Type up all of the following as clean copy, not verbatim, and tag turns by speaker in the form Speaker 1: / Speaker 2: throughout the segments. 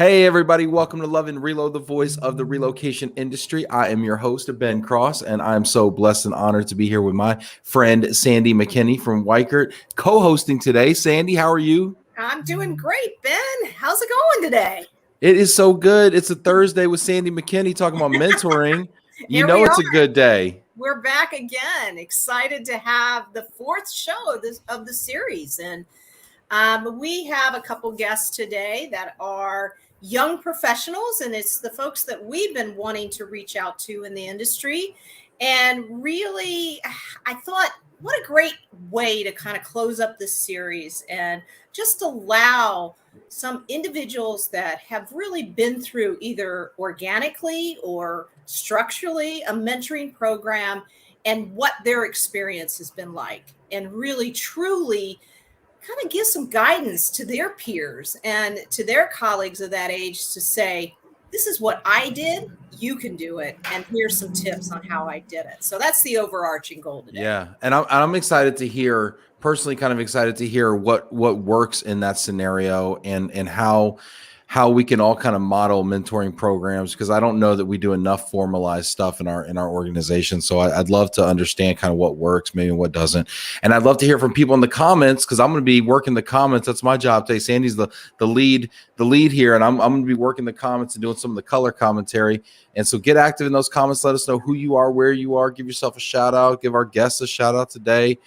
Speaker 1: Hey, everybody. Welcome to Love and Reload, the voice of the relocation industry. I am your host, Ben Cross, and I'm so blessed and honored to be here with my friend, Sandy McKinney from Weichert, co-hosting today. Sandy, how are you?
Speaker 2: I'm doing great, Ben. How's it going today?
Speaker 1: It is so good. It's a Thursday with Sandy McKinney talking about mentoring. You know it's a good day.
Speaker 2: We're back again. Excited to have the fourth show of the series. And we have a couple guests today that are young professionals, and it's the folks that we've been wanting to reach out to in the industry. And really, I thought, what a great way to kind of close up this series and just allow some individuals that have really been through either organically or structurally a mentoring program and what their experience has been like, and really truly kind of give some guidance to their peers and to their colleagues of that age to say, this is what I did, you can do it, and here's some tips on how I did it. So that's the overarching goal today.
Speaker 1: Yeah, and I'm excited to hear, personally kind of excited to hear what works in that scenario and how we can all kind of model mentoring programs, because I don't know that we do enough formalized stuff in our organization. So I'd love to understand kind of what works, maybe what doesn't. And I'd love to hear from people in the comments, because I'm going to be working the comments. That's my job today. Sandy's the lead here, and I'm going to be working the comments and doing some of the color commentary. And so get active in those comments. Let us know who you are, where you are. Give yourself a shout out. Give our guests a shout out today.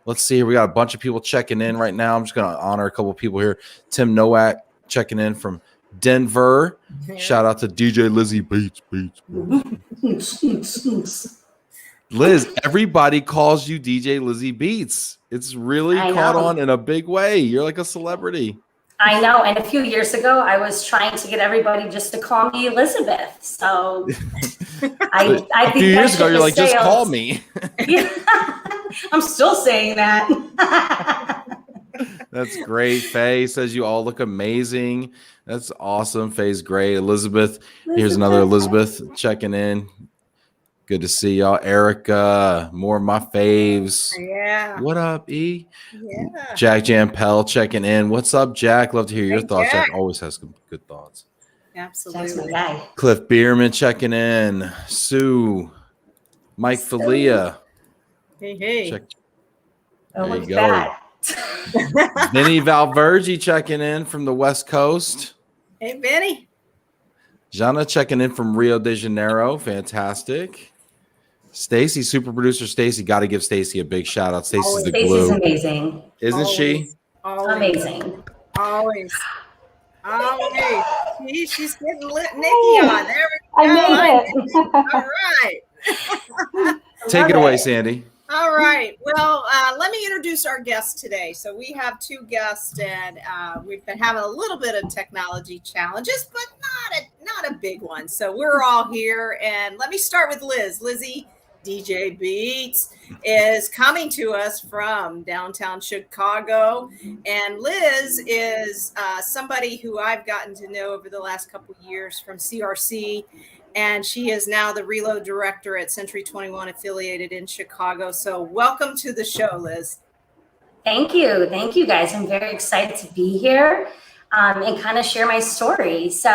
Speaker 1: Let's see here. We got a bunch of people checking in right now. I'm just going to honor a couple of people here. Tim Nowak checking in from Denver. Shout out to DJ Lizzie Beats. Liz, everybody calls you DJ Lizzie Beats. It's really caught on in a big way. You're like a celebrity.
Speaker 3: I know. And a few years ago, I was trying to get everybody just to call me Elizabeth. So I
Speaker 1: a few years ago, you're like, just call me.
Speaker 3: Yeah. I'm still saying that.
Speaker 1: That's great. Faye says you all look amazing. That's awesome. Faye's great. Elizabeth, here's another Elizabeth checking in. Good to see y'all. Erica, more of my faves.
Speaker 2: Yeah.
Speaker 1: What up, E?
Speaker 2: Yeah.
Speaker 1: Jack Jampel checking in. What's up, Jack? Love to hear your thoughts. Jack always has good thoughts.
Speaker 2: Absolutely.
Speaker 1: Cliff Bierman checking in. Sue, Mike Falia.
Speaker 2: Hey.
Speaker 1: Check.
Speaker 3: Oh,
Speaker 1: there you
Speaker 3: look
Speaker 1: go.
Speaker 3: at
Speaker 1: that. Vinny Valvergi checking in from the West Coast.
Speaker 2: Hey, Vinny.
Speaker 1: Jana checking in from Rio de Janeiro. Fantastic. Stacy, super producer Stacy. Got to give Stacy a big shout out. Stacy's the glue.
Speaker 3: Stacy's amazing.
Speaker 1: Isn't she?
Speaker 2: Always.
Speaker 3: Amazing.
Speaker 2: Always. She's getting Nikki on. There we go.
Speaker 4: I made it.
Speaker 2: All right.
Speaker 1: Take it away, Sandy.
Speaker 2: All right. Well, let me introduce our guests today. So we have two guests, and we've been having a little bit of technology challenges, but not a big one. So we're all here, and let me start with Liz. Lizzie DJ Beats is coming to us from downtown Chicago, and Liz is somebody who I've gotten to know over the last couple of years from CRC. And she is now the Relocation Director at Century 21 affiliated in Chicago. So welcome to the show, Liz.
Speaker 3: Thank you. Thank you, guys. I'm very excited to be here and kind of share my story. So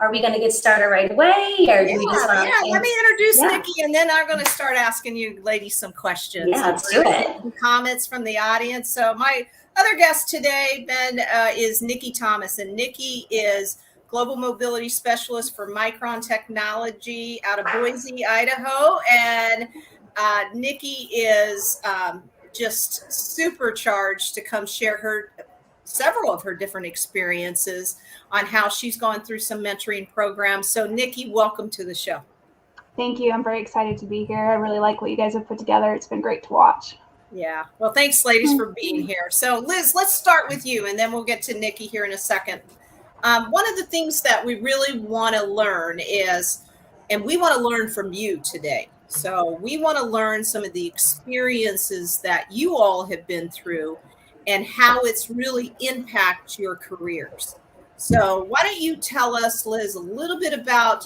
Speaker 3: are we going to get started right away? Or do we just
Speaker 2: let me introduce Nikki, and then I'm going to start asking you ladies some questions.
Speaker 3: Yeah, let's do it.
Speaker 2: Some comments from the audience. So my other guest today, Ben, is Nikki Thomas. And Nikki is Global Mobility Specialist for Micron Technology out of Boise, Idaho. And Nikki is just supercharged to come share several of her different experiences on how she's gone through some mentoring programs. So Nikki, welcome to the show.
Speaker 4: Thank you. I'm very excited to be here. I really like what you guys have put together. It's been great to watch.
Speaker 2: Yeah. Well, thanks, ladies, for being here. So Liz, let's start with you, and then we'll get to Nikki here in a second. One of the things that we really want to learn is, and we want to learn from you today. So we want to learn some of the experiences that you all have been through and how it's really impacted your careers. So why don't you tell us, Liz, a little bit about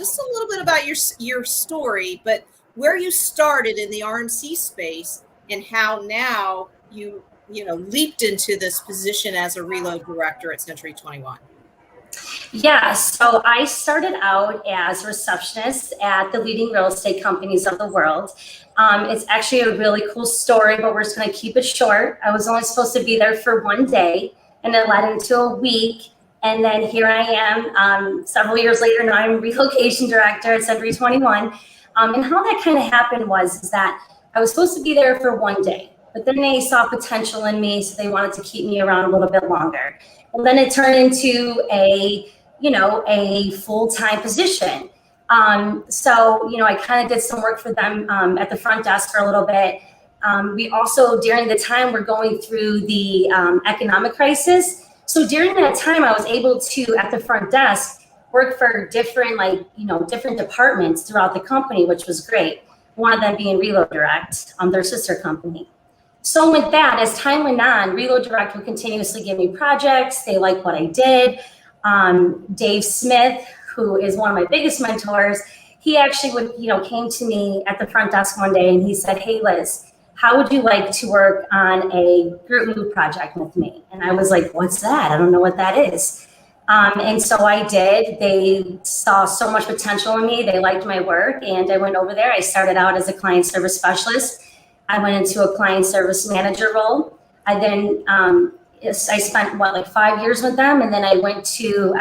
Speaker 2: your story, but where you started in the RMC space and how now you leaped into this position as a reload director at Century 21.
Speaker 3: Yeah, so I started out as a receptionist at the leading real estate companies of the world. It's actually a really cool story, but we're just going to keep it short. I was only supposed to be there for one day, and it led into a week. And then here I am several years later. Now I'm Relocation Director at Century 21. And how that kind of happened was that I was supposed to be there for one day, but then they saw potential in me, so they wanted to keep me around a little bit longer. Well, then it turned into a full-time position. So, I kind of did some work for them at the front desk for a little bit. We also, during the time, we're going through the economic crisis. So during that time, I was able to, at the front desk, work for different, different departments throughout the company, which was great. One of them being Relo Direct, their sister company. So with that, as time went on, Relo Direct would continuously give me projects. They liked what I did. Dave Smith, who is one of my biggest mentors, he actually came to me at the front desk one day and he said, "Hey Liz, how would you like to work on a group move project with me?" And I was like, "What's that? I don't know what that is." And so I did. They saw so much potential in me. They liked my work, and I went over there. I started out as a client service specialist. I went into a client service manager role. I then I spent 5 years with them, and then I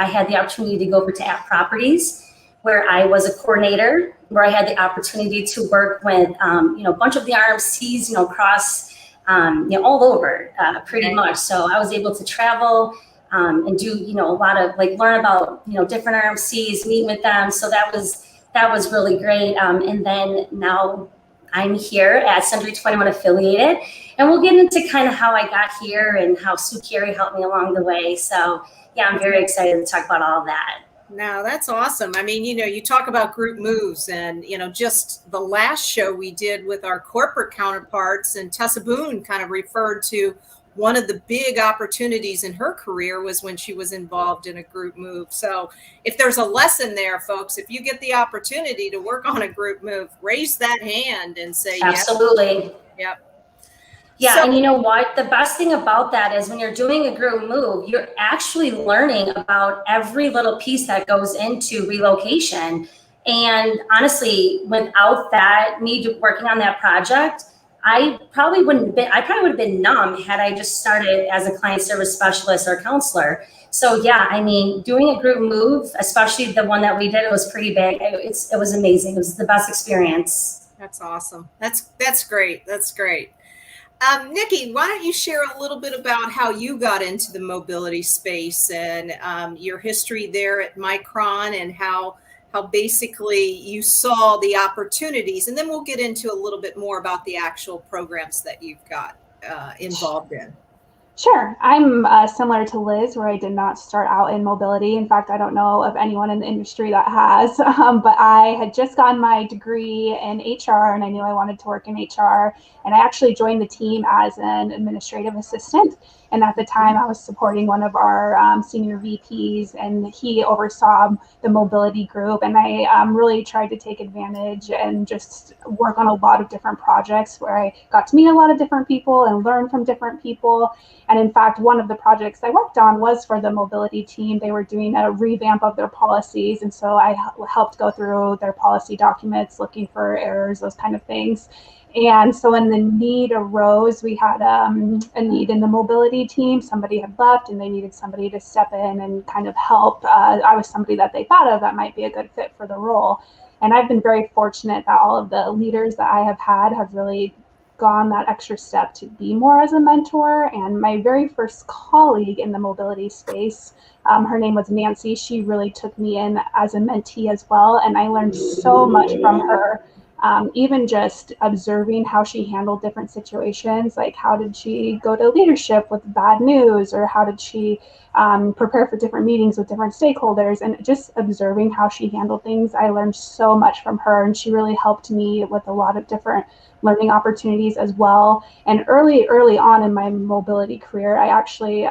Speaker 3: had the opportunity to go over to App Properties, where I was a coordinator, where I had the opportunity to work with a bunch of the RMCs, across all over pretty much. So I was able to travel and do a lot of learn about different RMCs, meet with them. So that was really great. And then now I'm here at Century 21 affiliated, and we'll get into kind of how I got here and how Sue Carey helped me along the way. So yeah, I'm very excited to talk about all that.
Speaker 2: No, that's awesome. I mean, you talk about group moves, and, just the last show we did with our corporate counterparts, and Tessa Boone kind of referred to one of the big opportunities in her career was when she was involved in a group move. So if there's a lesson there, folks, if you get the opportunity to work on a group move, raise that hand and say,
Speaker 3: absolutely.
Speaker 2: Yep.
Speaker 3: Yeah, so, and you know what? The best thing about that is when you're doing a group move, you're actually learning about every little piece that goes into relocation. And honestly, without that, me working on that project, I probably would have been numb had I just started as a client service specialist or counselor. So yeah, I mean, doing a group move, especially the one that we did, it was pretty big. It was amazing. It was the best experience.
Speaker 2: That's awesome. That's great. That's great. Nikki, why don't you share a little bit about how you got into the mobility space and your history there at Micron, and how basically you saw the opportunities, and then we'll get into a little bit more about the actual programs that you've got involved in.
Speaker 4: Sure. I'm similar to Liz, where I did not start out in mobility. In fact, I don't know of anyone in the industry that has, but I had just gotten my degree in HR, and I knew I wanted to work in HR. And I actually joined the team as an administrative assistant. And at the time, I was supporting one of our senior VPs, and he oversaw the mobility group. And I really tried to take advantage and just work on a lot of different projects where I got to meet a lot of different people and learn from different people. And in fact, one of the projects I worked on was for the mobility team. They were doing a revamp of their policies. And so I helped go through their policy documents, looking for errors, those kind of things. And so when the need arose, we had a need in the mobility team. Somebody had left and they needed somebody to step in and kind of help. I was somebody that they thought of that might be a good fit for the role. And I've been very fortunate that all of the leaders that I have had have really gone that extra step to be more as a mentor. And my very first colleague in the mobility space, her name was Nancy. She really took me in as a mentee as well. And I learned so much from her. Even just observing how she handled different situations, like how did she go to leadership with bad news, or how did she prepare for different meetings with different stakeholders, and just observing how she handled things. I learned so much from her, and she really helped me with a lot of different learning opportunities as well. And early on in my mobility career, I actually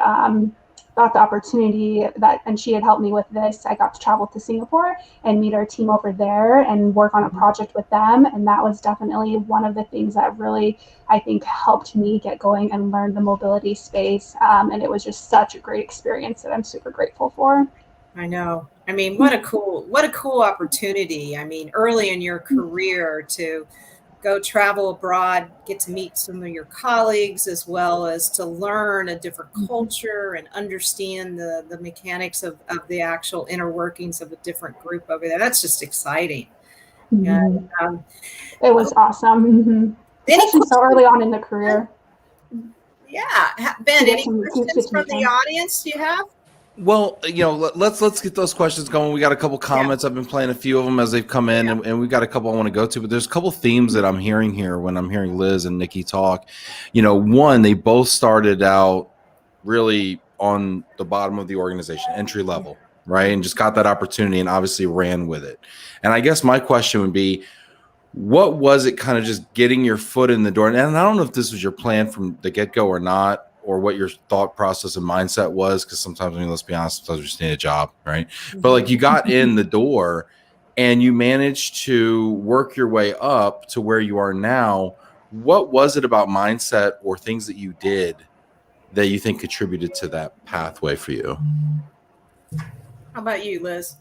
Speaker 4: got the opportunity and she had helped me with this. I got to travel to Singapore and meet our team over there and work on a project with them. And that was definitely one of the things that really, I think, helped me get going and learn the mobility space. And it was just such a great experience that I'm super grateful for.
Speaker 2: I know. I mean, what a cool opportunity. I mean, early in your career to go travel abroad, get to meet some of your colleagues, as well as to learn a different culture and understand the mechanics of the actual inner workings of a different group over there. That's just exciting. And,
Speaker 4: it was awesome. Especially so early on in the career.
Speaker 2: Yeah. Ben, any questions from the audience you have?
Speaker 1: Well, let's get those questions going. We got a couple comments. I've been playing a few of them as they've come in, and we got a couple I want to go to. But there's a couple themes that I'm hearing here when I'm hearing Liz and Nikki talk. One, they both started out really on the bottom of the organization, entry level, right, and just got that opportunity and obviously ran with it. And I guess my question would be, what was it kind of just getting your foot in the door? And I don't know if this was your plan from the get-go or not, or what your thought process and mindset was, because sometimes, let's be honest, sometimes we just need a job, right? But like, you got in the door and you managed to work your way up to where you are now. What was it about mindset or things that you did that you think contributed to that pathway for you?
Speaker 2: How about you, Liz?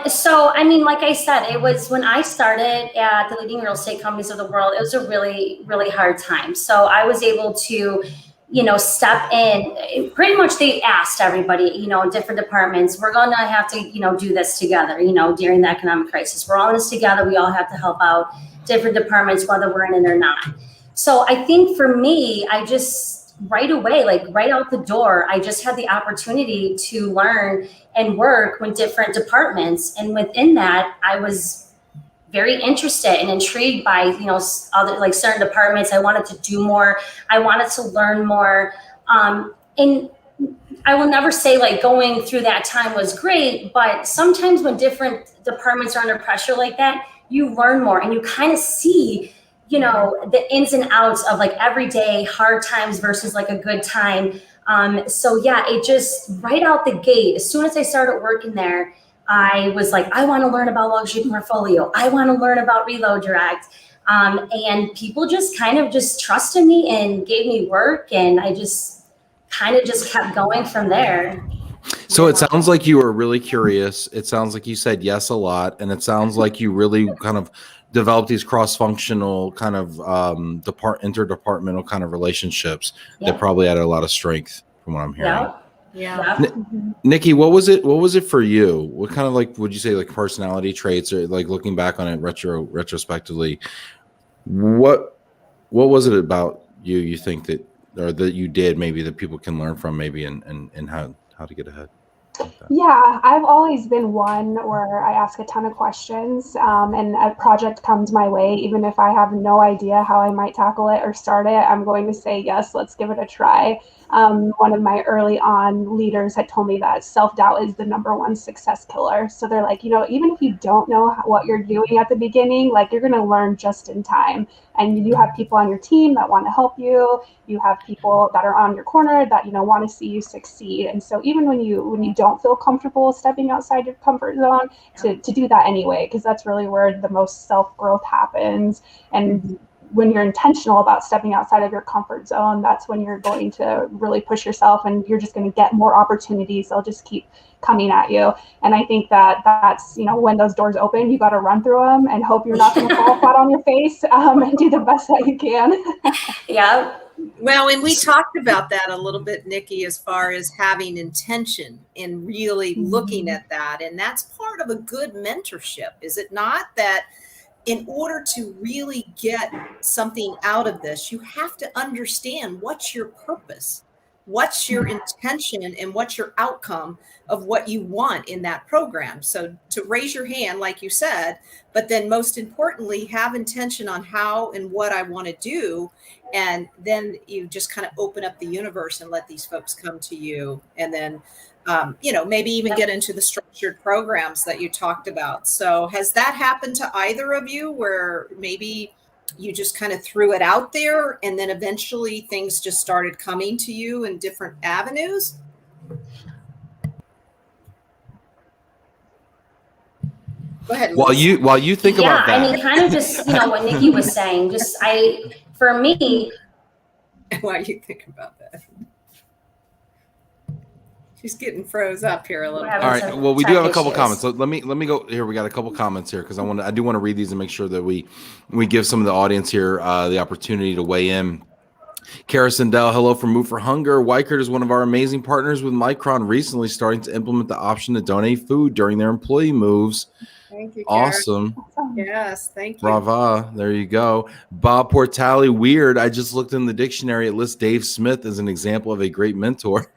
Speaker 3: So, I mean, like I said, it was when I started at the leading real estate companies of the world, it was a really, really hard time. So I was able to, step in. Pretty much they asked everybody, different departments, we're going to have to, do this together, during the economic crisis. We're all in this together. We all have to help out different departments, whether we're in it or not. So I think for me, I just right away, like right out the door, I just had the opportunity to learn and work with different departments. And within that, I was very interested and intrigued by, other like certain departments. I wanted to do more. I wanted to learn more. And I will never say like going through that time was great, but sometimes when different departments are under pressure like that, you learn more and you kind of see the ins and outs of like everyday hard times versus like a good time. So yeah, it just right out the gate, as soon as I started working there, I was like, I want to learn about luxury portfolio. I want to learn about Reload Direct. And people just kind of just trusted me and gave me work. And I just kind of just kept going from there.
Speaker 1: So it sounds like you were really curious. It sounds like you said yes a lot. And it sounds like you really kind of develop these cross-functional kind of interdepartmental kind of relationships that probably added a lot of strength from what I'm hearing.
Speaker 2: Yeah.
Speaker 1: Nikki, what was it for you? What kind of like, would you say like personality traits, or like looking back on it retrospectively, what was it about you think that, or that you did maybe that people can learn from maybe and how to get ahead?
Speaker 4: Yeah, I've always been one where I ask a ton of questions, and a project comes my way, even if I have no idea how I might tackle it or start it, I'm going to say, yes, let's give it a try. One of my early on leaders had told me that self-doubt is the #1 success killer. So they're like, even if you don't know what you're doing at the beginning, like you're going to learn just in time. And you have people on your team that want to help you. You have people that are on your corner that, want to see you succeed. And so even when you don't feel comfortable stepping outside your comfort zone, to do that anyway, because that's really where the most self-growth happens. And when you're intentional about stepping outside of your comfort zone, that's when you're going to really push yourself, and you're just going to get more opportunities. They'll just keep coming at you. And I think that's, when those doors open, you got to run through them and hope you're not going to fall flat on your face, and do the best that you can.
Speaker 3: Yeah.
Speaker 2: Well, and we talked about that a little bit, Nikki, as far as having intention and really looking at that. And that's part of a good mentorship, is it not? That in order to really get something out of this, you have to understand what's your purpose, what's your intention, and what's your outcome of what you want in that program. So to raise your hand, like you said, but then most importantly, have intention on how and what I want to do. And then you just kind of open up the universe and let these folks come to you. And then, maybe even get into the structured programs that you talked about. So has that happened to either of you, where maybe you just kind of threw it out there and then eventually things just started coming to you in different avenues? Go ahead.
Speaker 1: While you think about that.
Speaker 3: I mean, kind of just, what Nikki was saying, for me.
Speaker 2: While you think about that. She's getting froze up here a little bit.
Speaker 1: All right. Well, we do have a couple comments. So let me go here. We got a couple comments here because I do want to read these and make sure that we give some of the audience here the opportunity to weigh in. Kara Sindel, hello from Move for Hunger. Weichert is one of our amazing partners with Micron, recently starting to implement the option to donate food during their employee moves.
Speaker 2: Thank you, Kara.
Speaker 1: Awesome.
Speaker 2: Yes, thank you.
Speaker 1: Brava. There you go. Bob Portali, weird. I just looked in the dictionary. It lists Dave Smith as an example of a great mentor.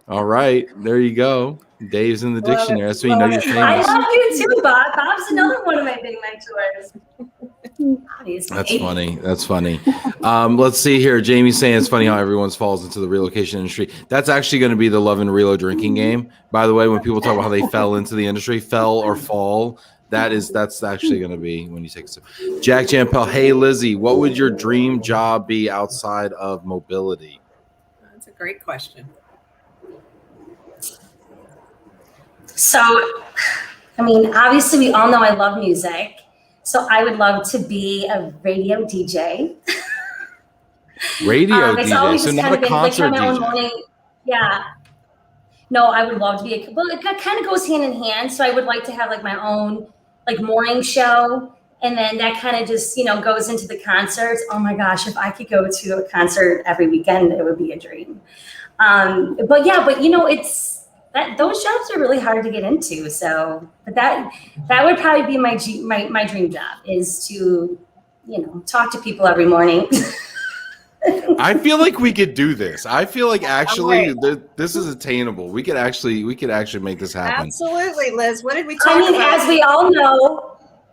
Speaker 1: All right. There you go. Dave's in the dictionary. That's when you know you're famous.
Speaker 3: I love you too, Bob. Bob's another one of my big mentors. Obviously.
Speaker 1: That's funny. That's funny. Let's see here. Jamie's saying it's funny how everyone falls into the relocation industry. That's actually going to be the Love and Relo drinking game. By the way, when people talk about how they fell into the industry, fell or fall, that's actually going to be when you take a sip. Jack Jampel, hey Lizzie, what would your dream job be outside of mobility?
Speaker 2: That's a great question.
Speaker 3: So, I mean, obviously we all know I love music. So I would love to be a radio DJ.
Speaker 1: Radio
Speaker 3: it's
Speaker 1: DJ,
Speaker 3: always
Speaker 1: so
Speaker 3: just
Speaker 1: not
Speaker 3: kind
Speaker 1: a
Speaker 3: of been
Speaker 1: concert
Speaker 3: like my own
Speaker 1: DJ.
Speaker 3: morning. Yeah. No, I would love to be well, it kind of goes hand in hand. So I would like to have like my own like morning show. And then that kind of just, goes into the concerts. Oh my gosh, if I could go to a concert every weekend, it would be a dream. But it's, those jobs are really hard to get into. So, but that would probably be my dream job is to, talk to people every morning.
Speaker 1: I feel like we could do this. I feel like actually this is attainable. We could actually make this happen.
Speaker 2: Absolutely, Liz. What did we talk about?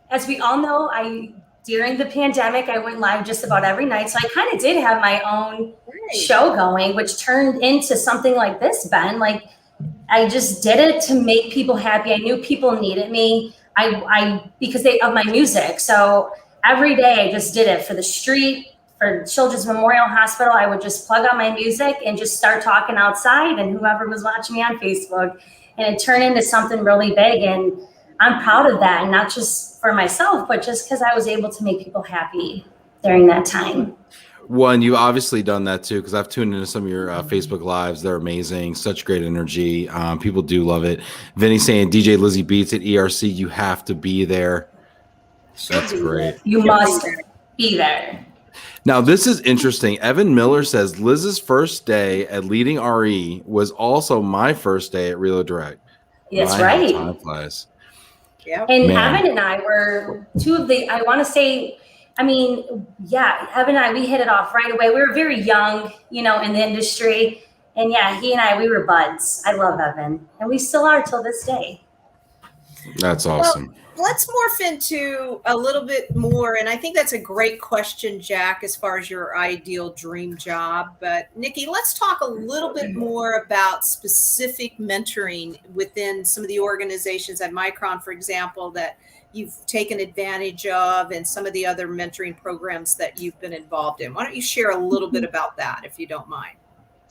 Speaker 3: As we all know, during the pandemic, I went live just about every night. So I kind of did have my own show going, which turned into something like this, Ben. Like, I just did it to make people happy. I knew people needed me. Because of my music. So every day I just did it for the street, for Children's Memorial Hospital. I would just plug on my music and just start talking outside and whoever was watching me on Facebook. And it turned into something really big. And I'm proud of that. And not just for myself, but just because I was able to make people happy during that time.
Speaker 1: One, you've obviously done that too, because I've tuned into some of your Facebook lives. They're amazing. Such great energy. People do love it. Vinny saying DJ Lizzie Beats at ERC. You have to be there. That's great.
Speaker 3: You must be there.
Speaker 1: Now, this is interesting. Evan Miller says Liz's first day at leading RE was also my first day at Relo Direct.
Speaker 3: That's right.
Speaker 1: Time flies.
Speaker 2: Yeah.
Speaker 3: And Evan and I were two of the, Evan and I, we hit it off right away. We were very young, in the industry. And yeah, he and I, we were buds. I love Evan. And we still are till this day.
Speaker 1: That's awesome.
Speaker 2: Well, let's morph into a little bit more. And I think that's a great question, Jack, as far as your ideal dream job. But Nikki, let's talk a little bit more about specific mentoring within some of the organizations at Micron, for example, that you've taken advantage of and some of the other mentoring programs that you've been involved in. Why don't you share a little bit about that, if you don't mind?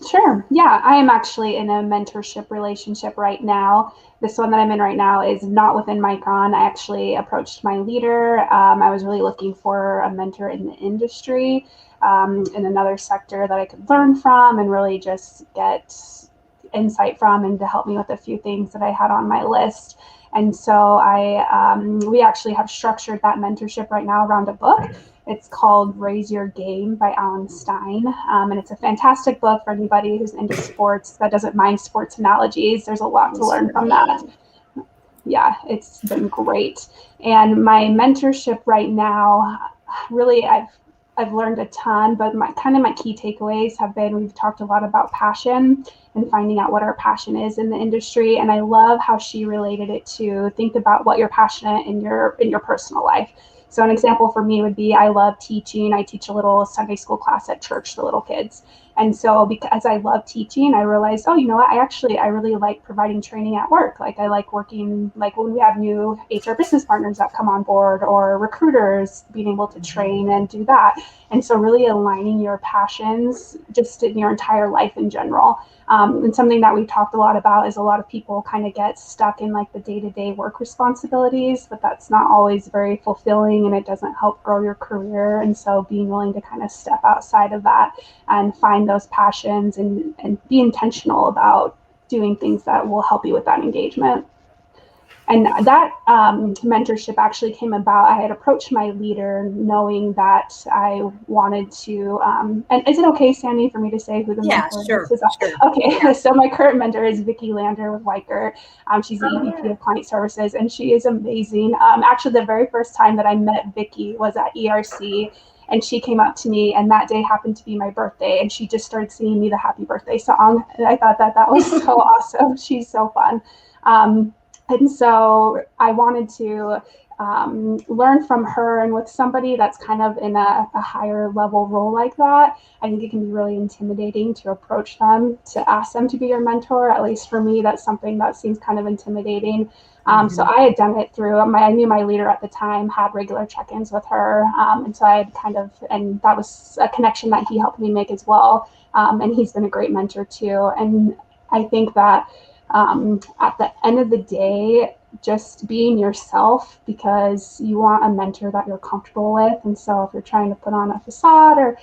Speaker 4: Sure. Yeah, I am actually in a mentorship relationship right now. This one that I'm in right now is not within Micron. I actually approached my leader. I was really looking for a mentor in the industry, in another sector that I could learn from and really just get insight from and to help me with a few things that I had on my list. And so we actually have structured that mentorship right now around a book. It's called Raise Your Game by Alan Stein. And it's a fantastic book for anybody who's into sports that doesn't mind sports analogies. There's a lot to learn from that. Yeah, it's been great. And my mentorship right now, really, I've learned a ton, but my key takeaways have been, we've talked a lot about passion and finding out what our passion is in the industry. And I love how she related it to think about what you're passionate in your personal life. So an example for me would be, I love teaching. I teach a little Sunday school class at church to little kids. And so because I love teaching, I realized, oh, you know what? I really like providing training at work. Like I like working, like when we have new HR business partners that come on board or recruiters, being able to train and do that. And so really aligning your passions just in your entire life in general. And something that we've talked a lot about is a lot of people kind of get stuck in like the day-to-day work responsibilities, but that's not always very fulfilling and it doesn't help grow your career. And so being willing to kind of step outside of that and find those passions and be intentional about doing things that will help you with that engagement. And that mentorship actually came about. I had approached my leader knowing that I wanted to, and is it okay, Sandy, for me to say who the mentor
Speaker 2: sure,
Speaker 4: is?
Speaker 2: Sure.
Speaker 4: Okay, yeah. So my current mentor is Vicki Lander with Weicker. She's the EVP of Client Services, and she is amazing. Actually, the very first time that I met Vicki was at ERC, and she came up to me, and that day happened to be my birthday, and she just started singing me the happy birthday song. And I thought that was so awesome. She's so fun. And so I wanted to learn from her, and with somebody that's kind of in a higher level role like that, I think it can be really intimidating to approach them, to ask them to be your mentor. At least for me, that's something that seems kind of intimidating. So I had done it through I knew my leader at the time, had regular check-ins with her. And so I had and that was a connection that he helped me make as well. And he's been a great mentor too. And I think that at the end of the day, just being yourself, because you want a mentor that you're comfortable with. And so if you're trying to put on a facade or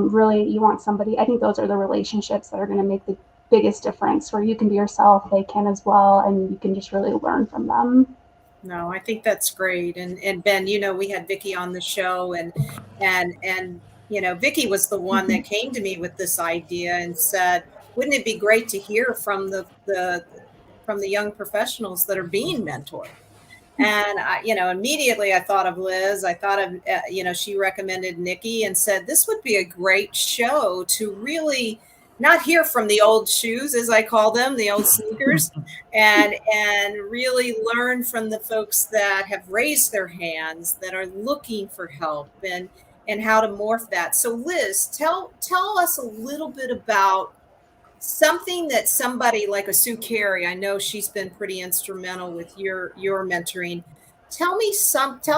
Speaker 4: really you want somebody, I think those are the relationships that are going to make the biggest difference, where you can be yourself, they can as well, and you can just really learn from them.
Speaker 2: No, I think that's great. And Ben, we had Vicki on the show, and Vicki was the one that came to me with this idea and said, wouldn't it be great to hear from the young professionals that are being mentored? And immediately I thought of Liz. I thought of, she recommended Nikki and said, this would be a great show to really not hear from the old shoes, as I call them, the old sneakers, and really learn from the folks that have raised their hands, that are looking for help, and how to morph that. So Liz, tell us a little bit about something that somebody like a Sue Carey, I know she's been pretty instrumental with your mentoring. Tell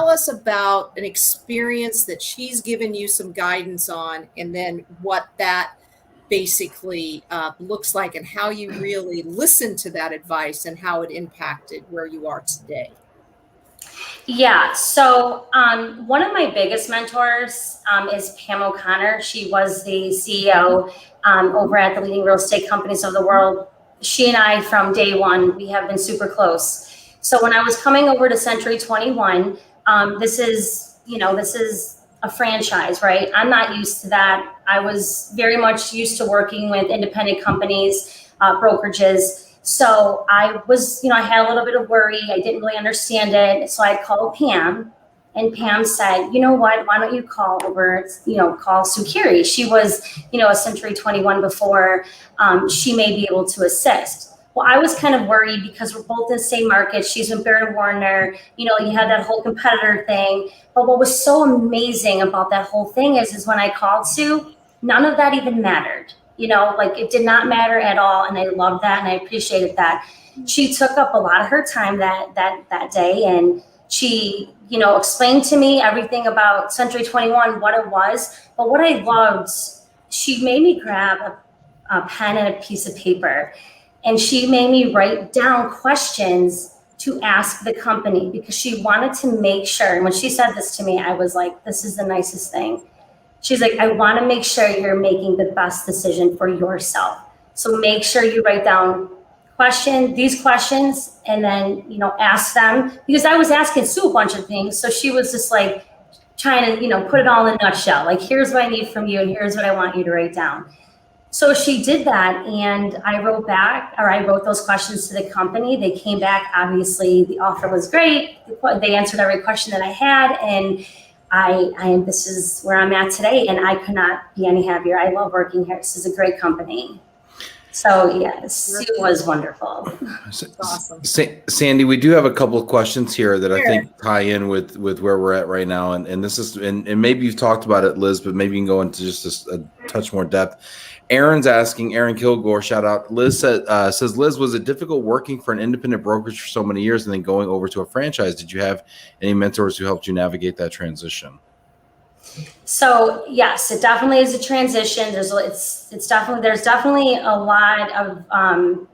Speaker 2: us about an experience that she's given you some guidance on, and then what that basically looks like, and how you really listened to that advice and how it impacted where you are today.
Speaker 3: Yeah, so one of my biggest mentors is Pam O'Connor. She was the CEO over at the leading real estate companies of the world. She and I, from day one, we have been super close. So when I was coming over to Century 21, this is a franchise, right? I'm not used to that. I was very much used to working with independent companies, brokerages. So I was, I had a little bit of worry. I didn't really understand it. So I called Pam, and Pam said, you know what, why don't you call Sue Carey? She was, a Century 21 before. She may be able to assist. Well, I was kind of worried because we're both in the same market. She's in Baron Warner, you had that whole competitor thing. But what was so amazing about that whole thing is when I called Sue, none of that even mattered. It did not matter at all. And I loved that, and I appreciated that. She took up a lot of her time that day, and she, explained to me everything about Century 21, what it was. But what I loved, she made me grab a pen and a piece of paper, and she made me write down questions to ask the company, because she wanted to make sure. And when she said this to me, I was like, this is the nicest thing. She's like, I want to make sure you're making the best decision for yourself. So make sure you write down these questions, and then, ask them, because I was asking Sue a bunch of things. So she was just like trying to, put it all in a nutshell. Like, here's what I need from you, and here's what I want you to write down. So she did that, and I wrote those questions to the company. They came back. Obviously, the offer was great. They answered every question that I had, and this is where I'm at today, and I could not be any happier. I love working here. This is a great company. So yeah, Sue was wonderful.
Speaker 2: Awesome.
Speaker 1: Sandy, we do have a couple of questions here that I think tie in with where we're at right now, and this is and maybe you've talked about it, Liz, but maybe you can go into just a touch more depth. Aaron's asking, Aaron Kilgore, shout out. Liz says, Liz, was it difficult working for an independent brokerage for so many years and then going over to a franchise? Did you have any mentors who helped you navigate that transition?
Speaker 3: So yes, it definitely is a transition. There's definitely a lot of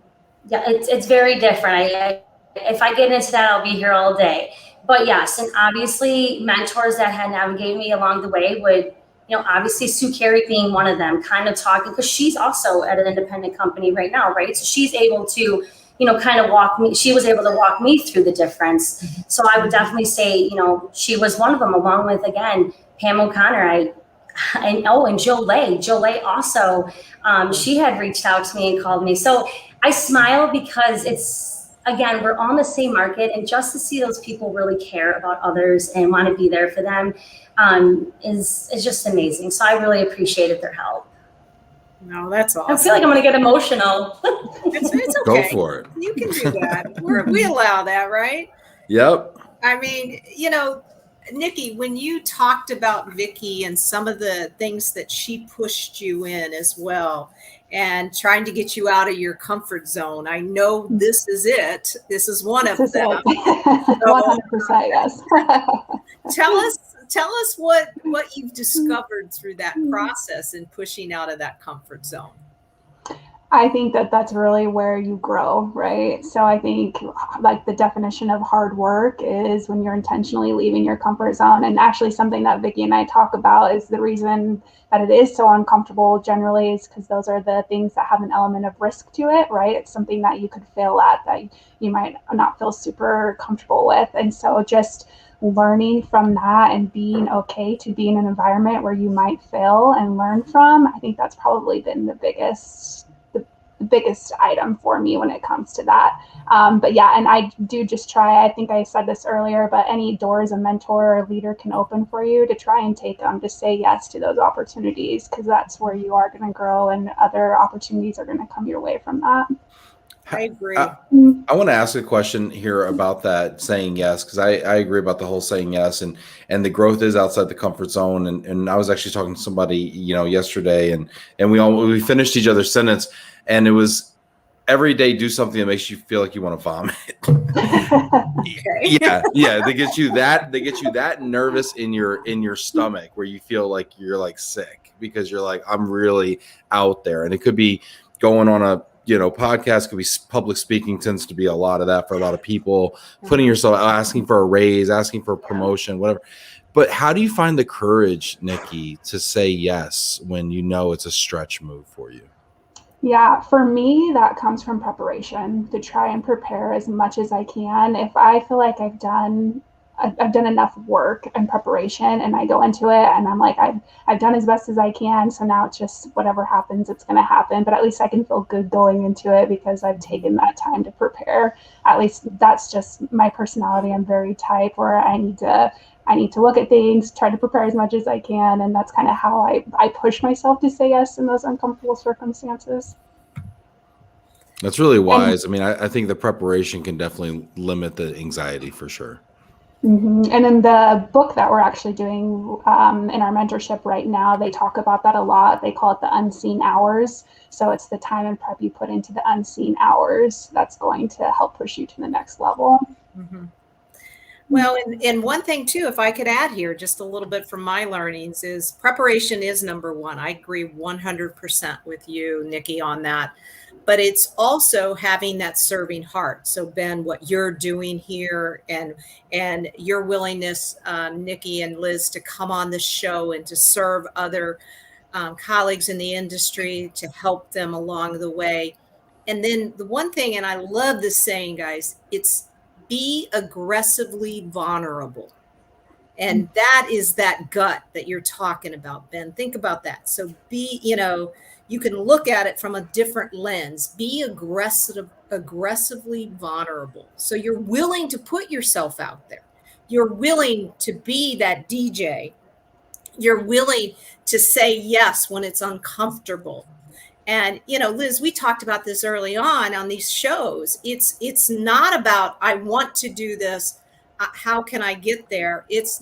Speaker 3: it's very different. If I get into that, I'll be here all day. But yes, and obviously mentors that had navigated me along the way would obviously Sue Carey being one of them, kind of talking, because she's also at an independent company right now, right? So she's able to, kind of she was able to walk me through the difference. So I would definitely say, she was one of them, along with, again, Pam O'Connor, and Jolie also, she had reached out to me and called me. So I smile because again, we're on the same market, and just to see those people really care about others and want to be there for them is just amazing. So I really appreciated their help.
Speaker 2: No, that's awesome.
Speaker 3: I feel like I'm going to get emotional.
Speaker 2: It's okay.
Speaker 1: Go for it.
Speaker 2: You can do that. We allow that, right?
Speaker 1: Yep.
Speaker 2: I mean, Nikki, when you talked about Vicky and some of the things that she pushed you in as well, and trying to get you out of your comfort zone, I know this is it. This is one of them.
Speaker 4: 100%, yes.
Speaker 2: Tell us what you've discovered through that process in pushing out of that comfort zone.
Speaker 4: I think that's really where you grow, right? So I think like the definition of hard work is when you're intentionally leaving your comfort zone. And actually something that Vicky and I talk about is the reason that it is so uncomfortable generally is because those are the things that have an element of risk to it, right? It's something that you could fail at that you might not feel super comfortable with. And so just learning from that and being okay to be in an environment where you might fail and learn from, I think that's probably been the biggest item for me when it comes to that. But yeah, and I do just try, I think I said this earlier, but any doors a mentor or leader can open for you, to try and take them, to say yes to those opportunities, because that's where you are going to grow and other opportunities are going to come your way from that.
Speaker 2: I agree.
Speaker 1: I want to ask a question here about that saying yes, because I agree about the whole saying yes, and the growth is outside the comfort zone. And I was actually talking to somebody, yesterday, and we finished each other's sentence, and it was every day do something that makes you feel like you want to vomit.
Speaker 2: Okay.
Speaker 1: Yeah. They get you that nervous in your stomach where you feel like you're like sick because you're like, I'm really out there. And it could be going on a podcast, could be public speaking, tends to be a lot of that for a lot of people, putting yourself, asking for a raise, asking for a promotion, whatever. But how do you find the courage, Nikki, to say yes when it's a stretch move for you?
Speaker 4: Yeah, for me, that comes from preparation, to try and prepare as much as I can. If I feel like I've done enough work and preparation and I go into it and I'm like, I've done as best as I can. So now it's just whatever happens, it's going to happen. But at least I can feel good going into it because I've taken that time to prepare. At least that's just my personality. I'm very type where I need to look at things, try to prepare as much as I can. And that's kind of how I push myself to say yes in those uncomfortable circumstances.
Speaker 1: That's really wise. I think the preparation can definitely limit the anxiety for sure.
Speaker 4: Mm-hmm. And in the book that we're actually doing in our mentorship right now, they talk about that a lot. They call it the unseen hours. So it's the time and prep you put into the unseen hours that's going to help push you to the next level.
Speaker 2: Mm-hmm. Well, and one thing too, if I could add here just a little bit from my learnings, is preparation is number one. I agree 100% with you, Nikki, on that. But it's also having that serving heart. So Ben, what you're doing here and your willingness, Nikki and Liz, to come on the show and to serve other colleagues in the industry, to help them along the way. And then the one thing, and I love this saying, guys, it's be aggressively vulnerable. And that is that gut that you're talking about, Ben. Think about that. So you can look at it from a different lens. Be aggressively vulnerable. So you're willing to put yourself out there. You're willing to be that DJ. You're willing to say yes when it's uncomfortable. And, Liz, we talked about this early on these shows. It's not about, I want to do this. How can I get there? It's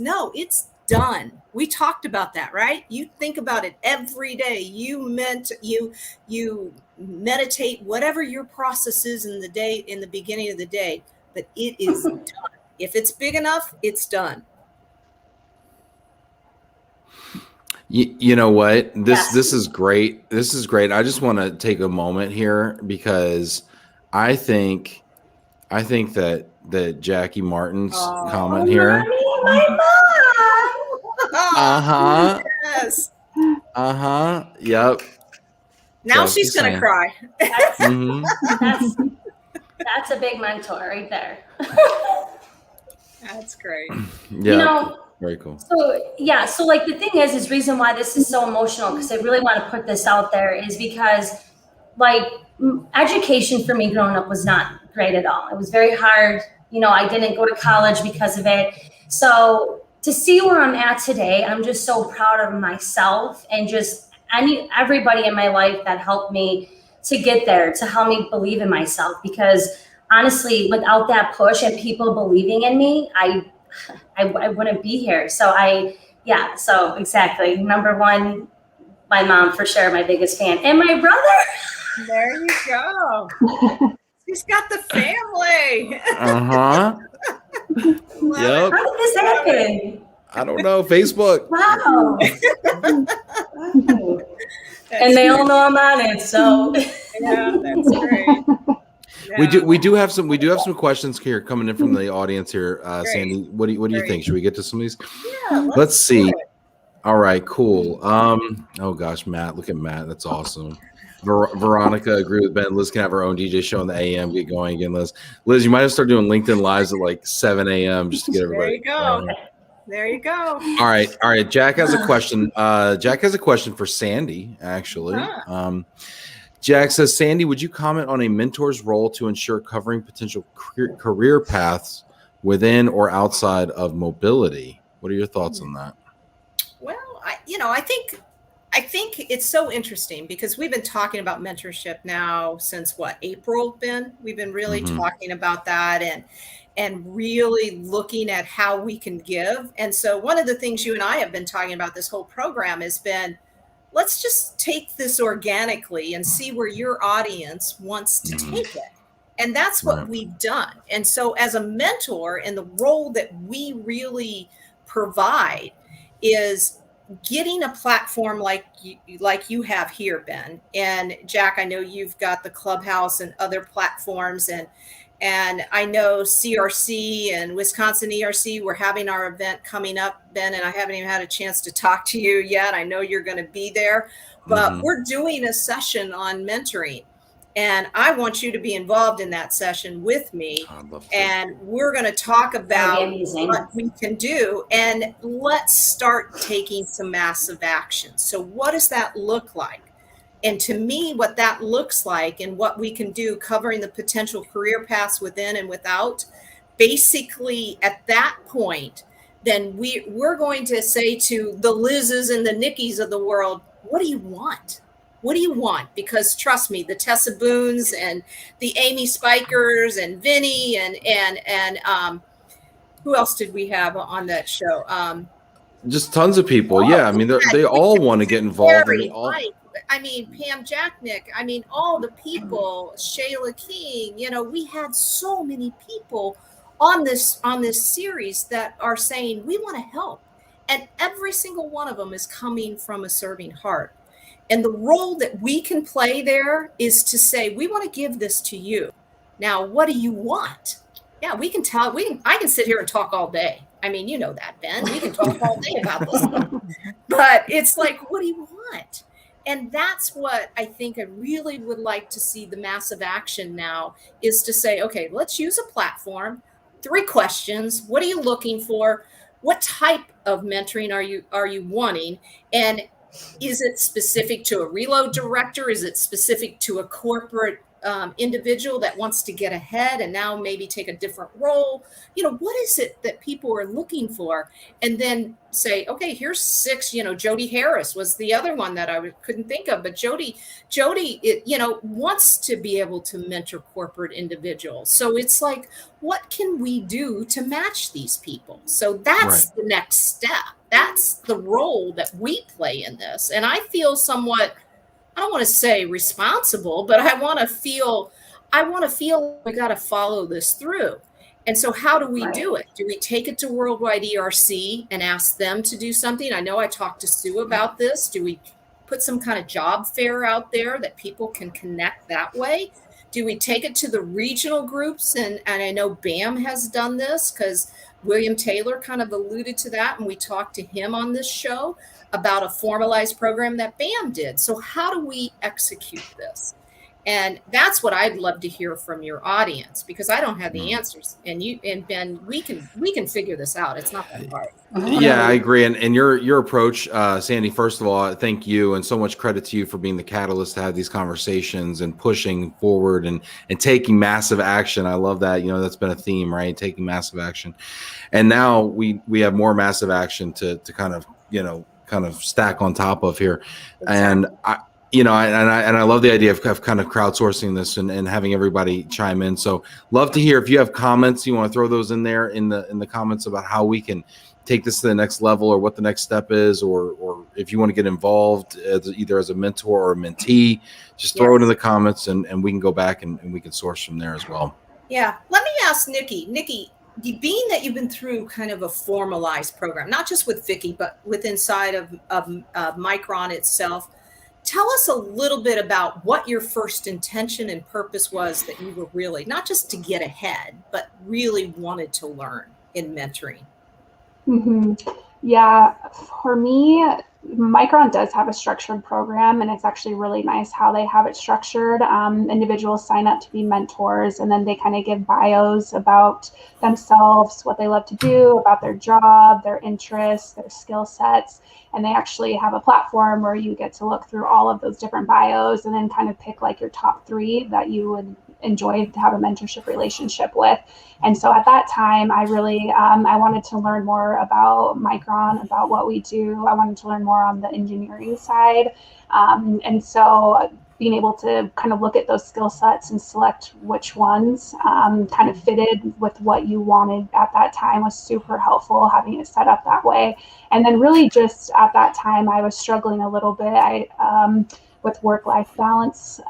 Speaker 2: done. We talked about that, right? You think about it every day. You meditate, whatever your process is in the beginning of the day, but it is done. If it's big enough, it's done.
Speaker 1: You know what? This is great. This is great. I just want to take a moment here because I think that Jackie Martin's comment here.
Speaker 3: My mom.
Speaker 1: Uh-huh.
Speaker 2: Yes.
Speaker 1: Yep.
Speaker 2: Now
Speaker 1: Just
Speaker 2: she's going to
Speaker 1: saying.
Speaker 2: cry.
Speaker 3: That's a big mentor right there.
Speaker 2: That's great.
Speaker 1: Yeah. Very cool.
Speaker 3: So like the thing is reason why this is so emotional, because I really want to put this out there, is because like education for me growing up was not great at all. It was very hard. I didn't go to college because of it. So to see where I'm at today, I'm just so proud of myself and just everybody in my life that helped me to get there, to help me believe in myself. Because honestly, without that push and people believing in me, I wouldn't be here. So so exactly. Number one, my mom for sure, my biggest fan, and my brother.
Speaker 2: There you go. She's got the family.
Speaker 1: Yep.
Speaker 3: How did this happen?
Speaker 1: I don't know. Facebook.
Speaker 3: Wow. And they all know I'm on it, so
Speaker 2: yeah, that's great.
Speaker 1: Yeah. We do have some questions here coming in from the audience here. Sandy, what do you think? Should we get to some of these?
Speaker 2: Yeah,
Speaker 1: let's see. All right, cool. Oh gosh, Matt, look at Matt. That's awesome. Veronica, agree with Ben. Liz can have her own DJ show in the AM. Get going again, Liz. Liz, you might have to start doing LinkedIn lives at like 7 a.m. just to get everybody.
Speaker 2: There you go. There you go.
Speaker 1: All right. Jack has a question. Jack has a question for Sandy, actually. Jack says, Sandy, would you comment on a mentor's role to ensure covering potential career paths within or outside of mobility? What are your thoughts on that?
Speaker 2: Well, I think it's so interesting because we've been talking about mentorship now since April, Ben? We've been really talking about that and really looking at how we can give. And so one of the things you and I have been talking about this whole program has been, let's just take this organically and see where your audience wants to take it. And that's what we've done. And so as a mentor, and the role that we really provide is getting a platform like you have here, Ben. And Jack, I know you've got the Clubhouse and other platforms, and I know CRC and Wisconsin ERC, we're having our event coming up, Ben, and I haven't even had a chance to talk to you yet. I know you're going to be there, but we're doing a session on mentoring. And I want you to be involved in that session with me. And we're going to talk about what we can do. And let's start taking some massive action. So what does that look like? And to me, what that looks like and what we can do covering the potential career paths within and without, basically at that point, then we're going to say to the Liz's and the Nickis of the world, what do you want? What do you want? Because trust me, the Tessa Boones and the Amy Spikers and Vinny and who else did we have on that show?
Speaker 1: Just tons of people. Yeah, I mean, they all want to get involved.
Speaker 2: I mean, Pam Jacknick. I mean, all the people, Shayla King. We had so many people on this series that are saying we want to help, and every single one of them is coming from a serving heart. And the role that we can play there is to say, we want to give this to you. Now, what do you want? Yeah, we can tell. I can sit here and talk all day. I mean, you know that, Ben. We can talk all day about this stuff. But it's like, what do you want? And that's what I think I really would like to see the massive action now is to say, okay, let's use a platform. 3 questions. What are you looking for? What type of mentoring are you wanting? And is it specific to a reload director? Is it specific to a corporate individual that wants to get ahead and now maybe take a different role? What is it that people are looking for? And then say, okay, here's 6. Jody Harris was the other one that I couldn't think of, but Jody, wants to be able to mentor corporate individuals. So it's like, what can we do to match these people? So that's the next step. That's the role that we play in this. And I feel somewhat, I don't want to say responsible, but I want to feel we got to follow this through. And so how do we do it? Do we take it to Worldwide ERC and ask them to do something? I know I talked to Sue about this. Do we put some kind of job fair out there that people can connect that way? Do we take it to the regional groups? And I know BAM has done this, because William Taylor kind of alluded to that, and we talked to him on this show about a formalized program that BAM did. So how do we execute this? And that's what I'd love to hear from your audience, because I don't have the answers. And you and Ben, we can figure this out. It's not that hard.
Speaker 1: Yeah, I agree. And your approach, Sandy, first of all, thank you, and so much credit to you for being the catalyst to have these conversations and pushing forward and taking massive action. I love that. You know, that's been a theme, right? Taking massive action. And now we have more massive action to kind of stack on top of here.
Speaker 2: Exactly.
Speaker 1: And I love the idea of kind of crowdsourcing this and having everybody chime in. So love to hear if you have comments, you want to throw those in there in the comments about how we can take this to the next level, or what the next step is, or if you want to get involved either as a mentor or a mentee, just throw it in the comments and we can go back and we can source from there as well.
Speaker 2: Yeah. Let me ask Nikki. Nikki, being that you've been through kind of a formalized program, not just with Vicki, but with inside of Micron itself, tell us a little bit about what your first intention and purpose was, that you were really not just to get ahead, but really wanted to learn in mentoring.
Speaker 4: Yeah, for me, Micron does have a structured program, and it's actually really nice how they have it structured. Individuals sign up to be mentors, and then they kind of give bios about themselves, what they love to do, about their job, their interests, their skill sets. And they actually have a platform where you get to look through all of those different bios and then kind of pick like your top 3 that you would enjoy to have a mentorship relationship with. And so at that time, I really, I wanted to learn more about Micron, about what we do. I wanted to learn more on the engineering side. And so being able to kind of look at those skill sets and select which ones kind of fitted with what you wanted at that time was super helpful, having it set up that way. And then really just at that time, I was struggling a little bit with work-life balance.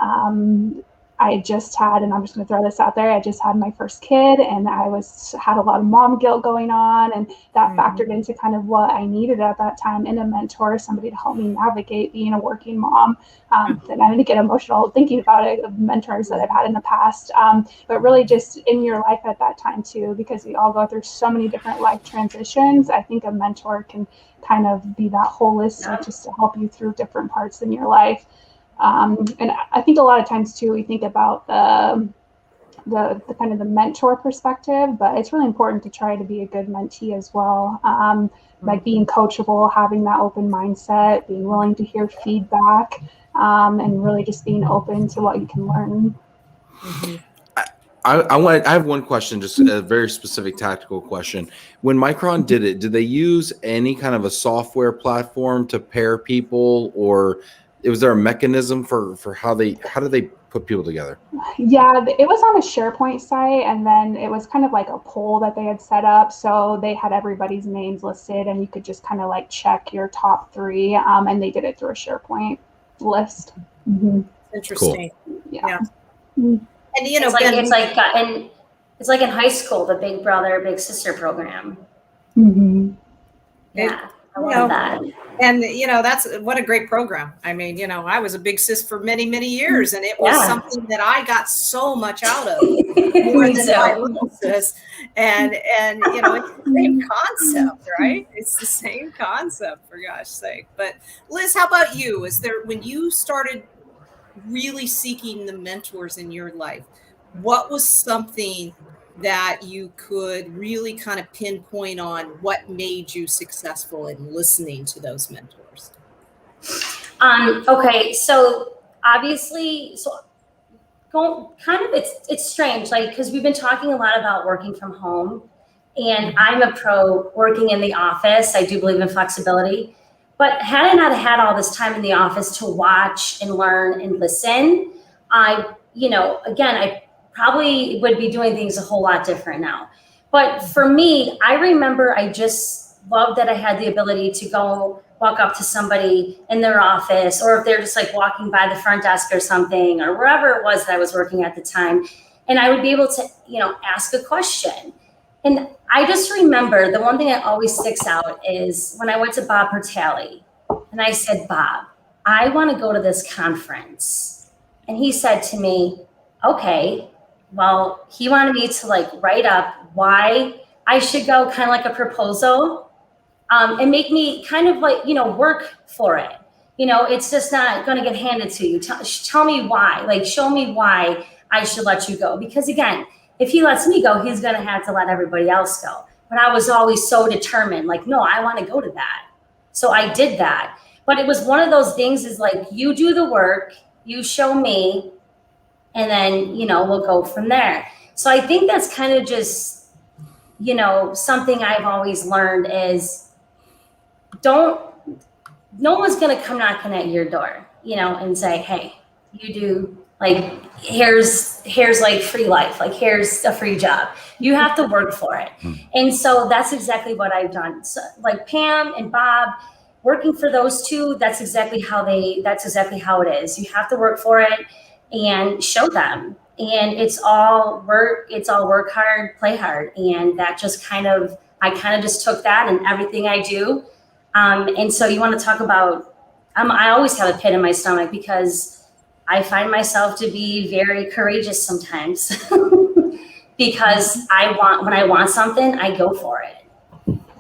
Speaker 4: I just had, and I'm just going to throw this out there, I just had my first kid, and I had a lot of mom guilt going on, and that factored into kind of what I needed at that time in a mentor, somebody to help me navigate being a working mom. And I'm going to get emotional thinking about it, of mentors that I've had in the past, but really just in your life at that time too, because we all go through so many different life transitions. I think a mentor can kind of be that holistic just to help you through different parts in your life. And I think a lot of times too, we think about the kind of the mentor perspective, but it's really important to try to be a good mentee as well. Like being coachable, having that open mindset, being willing to hear feedback, and really just being open to what you can learn.
Speaker 1: I have one question, just a very specific tactical question. When Micron did it, did they use any kind of a software platform to pair people, or was there a mechanism for how did they put people together?
Speaker 4: Yeah, it was on a SharePoint site, and then it was kind of like a poll that they had set up. So they had everybody's names listed, and you could just kind of like check your top 3, and they did it through a SharePoint list.
Speaker 2: Interesting.
Speaker 4: Cool. Yeah.
Speaker 2: And
Speaker 3: it's like in high school, the Big Brother, Big Sister program. Yeah, I love that.
Speaker 2: And that's what a great program. I mean, I was a big sis for many, many years, and it was something that I got so much out of, more than my little sis. And it's the same concept, right? It's the same concept, for gosh sake. But Liz, how about you? When you started really seeking the mentors in your life, what was something that you could really kind of pinpoint on what made you successful in listening to those mentors?
Speaker 3: Okay, so obviously, it's strange, like, because we've been talking a lot about working from home, and I'm a pro working in the office. I do believe in flexibility, but had I not had all this time in the office to watch and learn and listen, I probably would be doing things a whole lot different now. But for me, I remember I just loved that I had the ability to go walk up to somebody in their office, or if they're just like walking by the front desk or something, or wherever it was that I was working at the time, and I would be able to, ask a question. And I just remember the one thing that always sticks out is when I went to Bob Pertali, and I said, Bob, I want to go to this conference. And he said to me, okay, well, he wanted me to like write up why I should go, kind of like a proposal, and make me kind of like, work for it. It's just not going to get handed to you. Tell me why, like, show me why I should let you go. Because again, if he lets me go, he's going to have to let everybody else go. But I was always so determined, like, no, I want to go to that. So I did that. But it was one of those things is like, you do the work, you show me, and then, we'll go from there. So I think that's kind of just, something I've always learned is no one's going to come knocking at your door, and say, hey, you do, like, here's like free life, like here's a free job. You have to work for it. And so that's exactly what I've done. So, like Pam and Bob, working for those two, that's exactly how it is. You have to work for it and show them. And it's all work hard, play hard. And that just I kind of just took that in everything I do. And so you want to talk about, I always have a pit in my stomach because I find myself to be very courageous sometimes because when I want something, I go for it.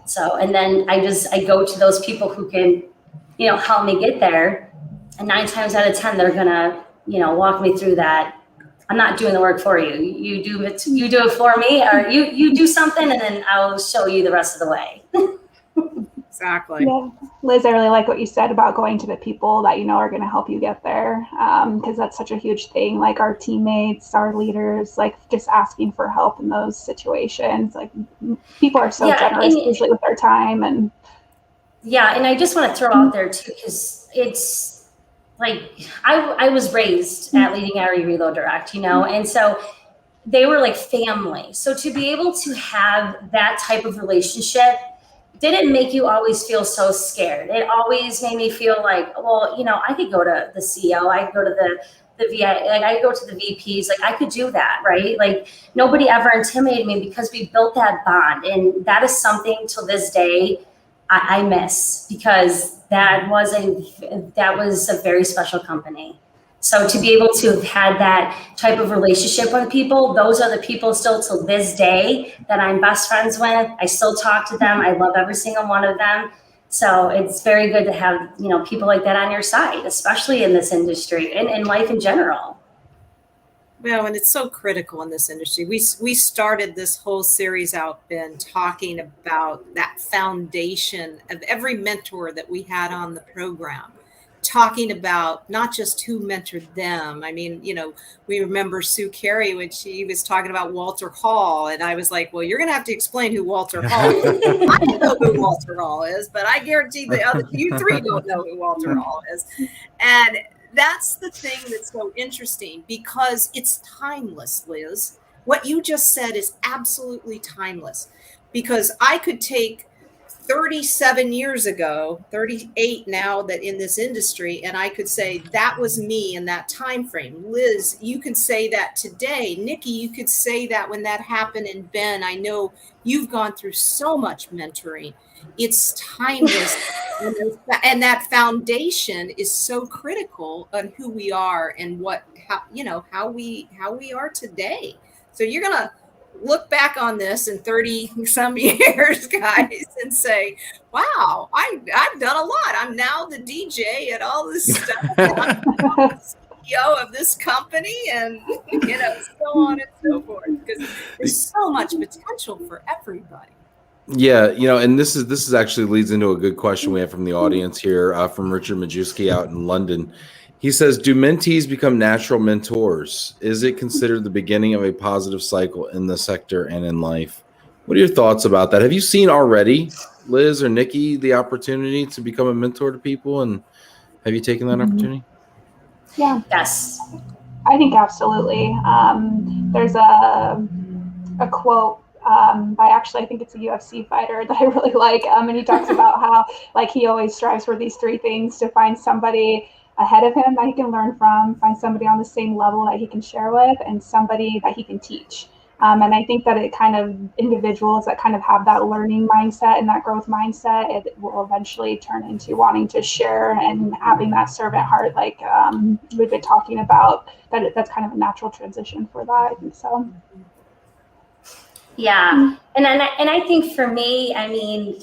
Speaker 3: So, and then I go to those people who can, help me get there. And 9 times out of 10, they're going to, walk me through that. I'm not doing the work for you. You do it for me, or you do something and then I'll show you the rest of the way.
Speaker 2: Exactly.
Speaker 4: Yeah. Liz, I really like what you said about going to the people that are going to help you get there, because that's such a huge thing. Like our teammates, our leaders, like just asking for help in those situations. Like people are so generous usually with their time. And
Speaker 3: I just want to throw out there too, because it's like I was raised at Leading Area Reload Direct, and so they were like family. So to be able to have that type of relationship didn't make you always feel so scared. It always made me feel like, well, I could go to the CEO, I could go to the VI, like I could go to the VPs, like I could do that, right? Like nobody ever intimidated me because we built that bond. And that is something till this day I miss, because that was a very special company. So to be able to have had that type of relationship with people, those are the people still till this day that I'm best friends with. I still talk to them. I love every single one of them. So it's very good to have, people like that on your side, especially in this industry and in life in general.
Speaker 2: Well, and it's so critical in this industry. We started this whole series out, Ben, talking about that foundation of every mentor that we had on the program. Talking about not just who mentored them. I mean, we remember Sue Carey when she was talking about Walter Hall. And I was like, well, you're going to have to explain who Walter Hall is. I don't know who Walter Hall is, but I guarantee the other you three don't know who Walter Hall is. And that's the thing that's so interesting, because it's timeless, Liz. What you just said is absolutely timeless, because I could take 37 years ago, 38 now that in this industry, and I could say that was me in that time frame. Liz, you can say that today. Nikki, you could say that when that happened. And Ben, I know you've gone through so much mentoring. It's timeless. And that foundation is so critical on who we are and how we are today. So you're going to look back on this in 30 some years, guys, and say, wow, I've done a lot. I'm now the DJ and all this stuff. I'm the CEO of this company, and so on and so forth, because there's so much potential for everybody.
Speaker 1: Yeah, and this is actually leads into a good question we have from the audience here, from Richard Majewski out in London. He says, do mentees become natural mentors? Is it considered the beginning of a positive cycle in the sector and in life? What are your thoughts about that? Have you seen already, Liz or Nikki, the opportunity to become a mentor to people? And have you taken that opportunity?
Speaker 4: Yeah.
Speaker 3: Yes.
Speaker 4: I think absolutely. There's a quote by actually, I think it's a UFC fighter that I really like. And he talks about how like he always strives for these 3 things: to find somebody ahead of him that he can learn from, find somebody on the same level that he can share with, and somebody that he can teach. And I think that it kind of individuals that kind of have that learning mindset and that growth mindset, it will eventually turn into wanting to share and having that servant heart, like we've been talking about. That's kind of a natural transition for that. I think so.
Speaker 3: Yeah, and I think for me, I mean,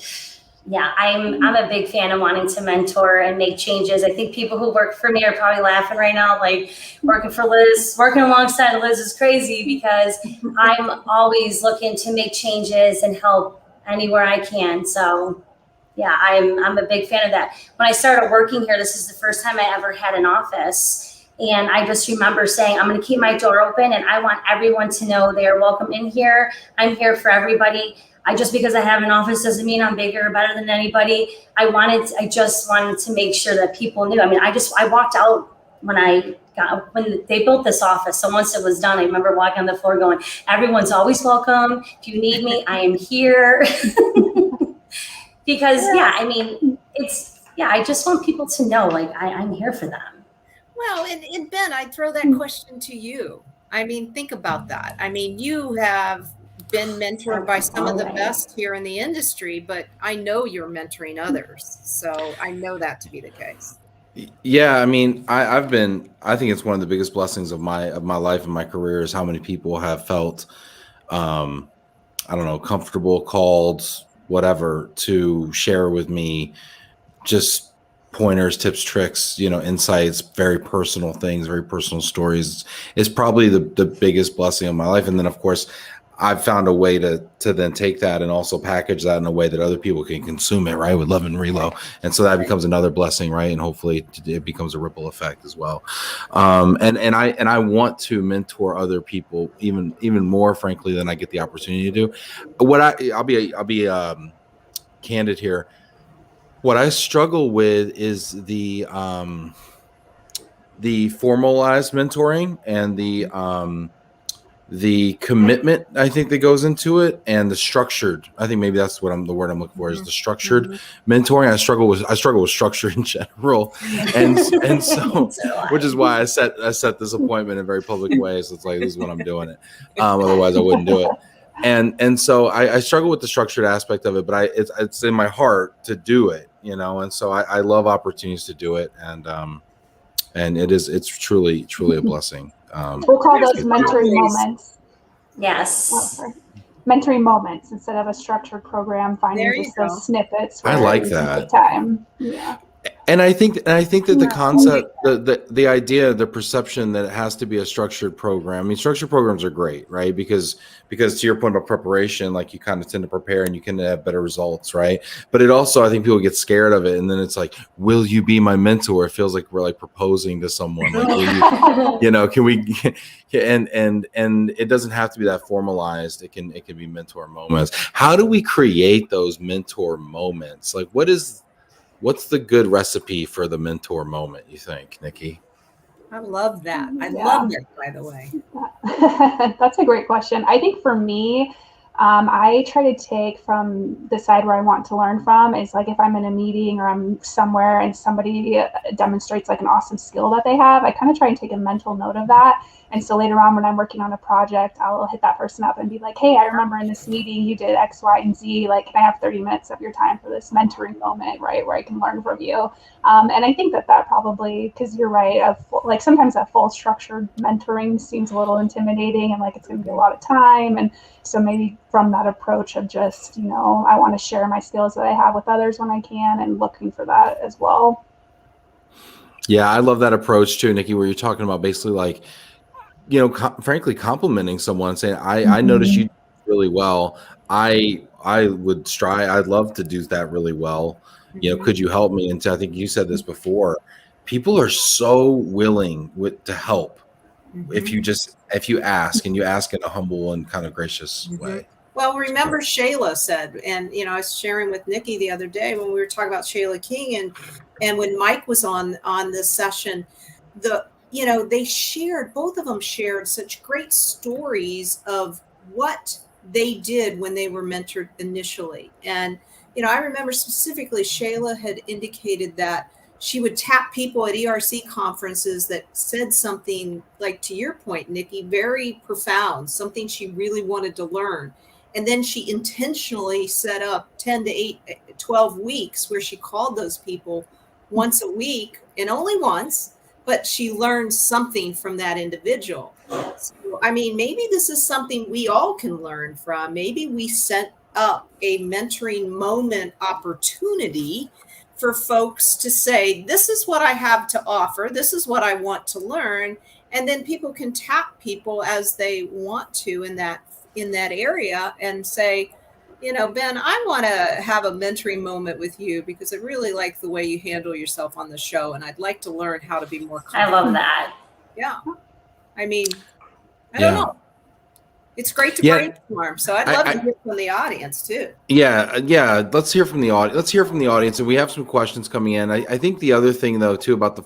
Speaker 3: yeah, I'm a big fan of wanting to mentor and make changes. I think people who work for me are probably laughing right now, like working for Liz, working alongside Liz is crazy because I'm always looking to make changes and help anywhere I can. So yeah, I'm a big fan of that. When I started working here, this is the first time I ever had an office. And I just remember saying, I'm going to keep my door open and I want everyone to know they are welcome in here. I'm here for everybody. Just because I have an office doesn't mean I'm bigger or better than anybody. I just wanted to make sure that people knew. I mean, I walked out when they built this office. So once it was done, I remember walking on the floor going, everyone's always welcome. If you need me, I am here. Because yeah, I mean, I just want people to know, like, I'm here for them.
Speaker 2: Well, and Ben, I'd throw that question to you. I mean, think about that. I mean, you have been mentored by some of the best here in the industry, but I know you're mentoring others. So I know that to be the case.
Speaker 1: Yeah, I mean, I think it's one of the biggest blessings of my life and my career is how many people have felt, I don't know, comfortable, called, whatever, to share with me just pointers, tips, tricks, insights, very personal things, very personal stories. Is probably the biggest blessing of my life. And then of course I've found a way to then take that and also package that in a way that other people can consume it, right, with Love and Relo. And so that becomes another blessing, right? And hopefully it becomes a ripple effect as well. And I want to mentor other people even more, frankly, than I get the opportunity to do. I'll be candid here. What I struggle with is the formalized mentoring and the commitment, I think, that goes into it, and the structured. I think maybe that's the word I'm looking for, is the structured mentoring. I struggle with structure in general, and so which is why I set this appointment in very public ways. It's like, this is when I'm doing it. Otherwise, I wouldn't do it. And so I struggle with the structured aspect of it, but it's in my heart to do it, and so I love opportunities to do it, and it's truly a blessing.
Speaker 4: We'll call those mentoring moments.
Speaker 3: Yes.
Speaker 4: Mentoring moments instead of a structured program, finding just those snippets.
Speaker 1: I like that.
Speaker 4: Time. Yeah.
Speaker 1: And I think that the concept, the idea, the perception that it has to be a structured program. I mean, structured programs are great, right? Because to your point about preparation, like, you kind of tend to prepare and you can have better results, right? But it also, I think people get scared of it, and then it's like, will you be my mentor? It feels like we're like proposing to someone, like, will you, can we? And it doesn't have to be that formalized. It can be mentor moments. How do we create those mentor moments? Like, what's the good recipe for the mentor moment, you think, Nikki?
Speaker 2: I love that. I love it, by the way.
Speaker 4: That's a great question. I think for me, I try to take from the side where I want to learn from. Is like, if I'm in a meeting or I'm somewhere and somebody demonstrates like an awesome skill that they have, I kind of try and take a mental note of that. And so later on, when I'm working on a project, I'll hit that person up and be like, hey, I remember in this meeting you did X, Y, and Z. Like, can I have 30 minutes of your time for this mentoring moment, right, where I can learn from you? And I think that probably, because you're right, like, sometimes that full structured mentoring seems a little intimidating and like it's going to be a lot of time. And so maybe from that approach of just, I want to share my skills that I have with others when I can, and looking for that as well.
Speaker 1: Yeah, I love that approach too, Nikki, where you're talking about basically like, frankly, complimenting someone, saying, I noticed you did really well. I'd love to do that really well. Could you help me? And I think you said this before, people are so willing to help if you ask, and you ask in a humble and kind of gracious way.
Speaker 2: Well, remember Shayla said, and I was sharing with Nikki the other day when we were talking about Shayla King, and when Mike was on this session, both of them shared such great stories of what they did when they were mentored initially. And I remember specifically Shayla had indicated that she would tap people at ERC conferences that said something, like to your point, Nikki, very profound, something she really wanted to learn. And then she intentionally set up 10 to 12 weeks where she called those people once a week, and only once, but she learned something from that individual. So, I mean, maybe this is something we all can learn from. Maybe we set up a mentoring moment opportunity for folks to say, this is what I have to offer. This is what I want to learn. And then people can tap people as they want to in that area and say, you know, Ben, I want to have a mentoring moment with you because I really like the way you handle yourself on the show. And I'd like to learn how to be more confident.
Speaker 3: I love that.
Speaker 2: Yeah. I mean, I don't know. It's great to brainstorm. So I'd love to hear from the audience too.
Speaker 1: Yeah. Let's hear from the audience. And we have some questions coming in. I think the other thing though, too, about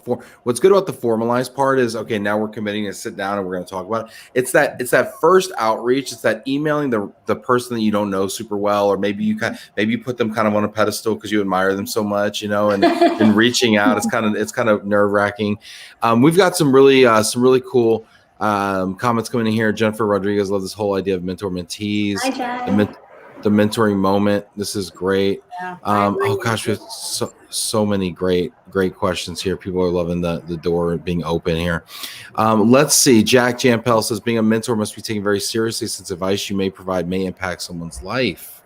Speaker 1: what's good about the formalized part is, okay, now we're committing to sit down and we're going to talk about it. It's that first outreach. It's that emailing the person that you don't know super well, or maybe you put them kind of on a pedestal because you admire them so much, you know, and reaching out. It's kind of nerve wracking. We've got some really cool comments coming in here. Jennifer Rodriguez, love this whole idea of mentor mentees.
Speaker 3: Hi, Jen.
Speaker 1: The mentoring moment. This is great.
Speaker 2: Yeah,
Speaker 1: oh gosh, we have so many great questions here. People are loving the door being open here. Let's see. Jack Jampel says, being a mentor must be taken very seriously since advice you may provide may impact someone's life.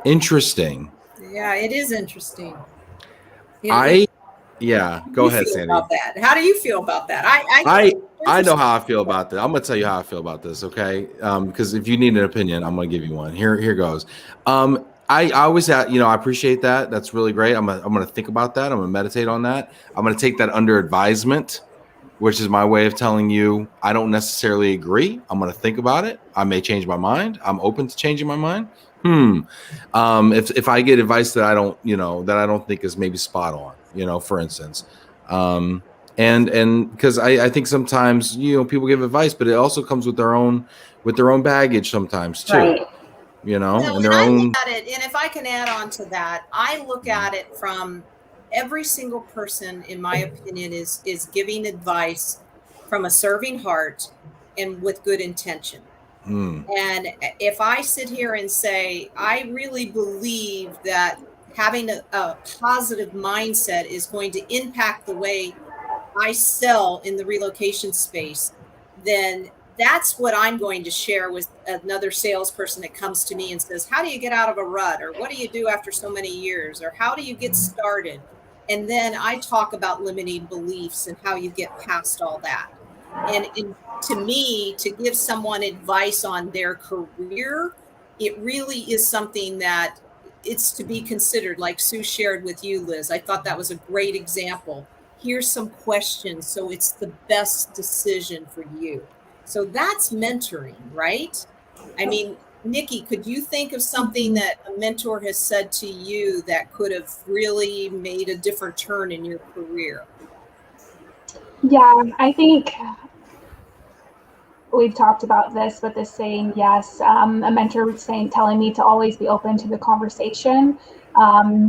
Speaker 1: Interesting.
Speaker 2: Yeah, it is interesting.
Speaker 1: Go ahead, Sandy.
Speaker 2: About that? How do you feel about that?
Speaker 1: I know how I feel about that. I'm going to tell you how I feel about this, okay? Because if you need an opinion, I'm going to give you one. Here goes. I always, I appreciate that. That's really great. I'm going to think about that. I'm going to meditate on that. I'm going to take that under advisement, which is my way of telling you I don't necessarily agree. I'm going to think about it. I may change my mind. I'm open to changing my mind. If I get advice that I don't think is maybe spot on, for instance, and because I think sometimes, people give advice, but it also comes with their own baggage sometimes too,
Speaker 3: Right.
Speaker 1: and their own.
Speaker 2: Look at it, and if I can add on to that, I look at it from every single person, in my opinion, is giving advice from a serving heart and with good intention. And if I sit here and say, I really believe that having a positive mindset is going to impact the way I sell in the relocation space, then that's what I'm going to share with another salesperson that comes to me and says, how do you get out of a rut? Or what do you do after so many years? Or how do you get started? And then I talk about limiting beliefs and how you get past all that. And to me, to give someone advice on their career, it really is something that it's to be considered, like Sue shared with you, Liz. I thought that was a great example. Here's some questions, so it's the best decision for you. So that's mentoring, right? I mean, Nikki, could you think of something that a mentor has said to you that could have really made a different turn in your career?
Speaker 4: Yeah, I think we've talked about this, but the saying, yes, a mentor telling me to always be open to the conversation.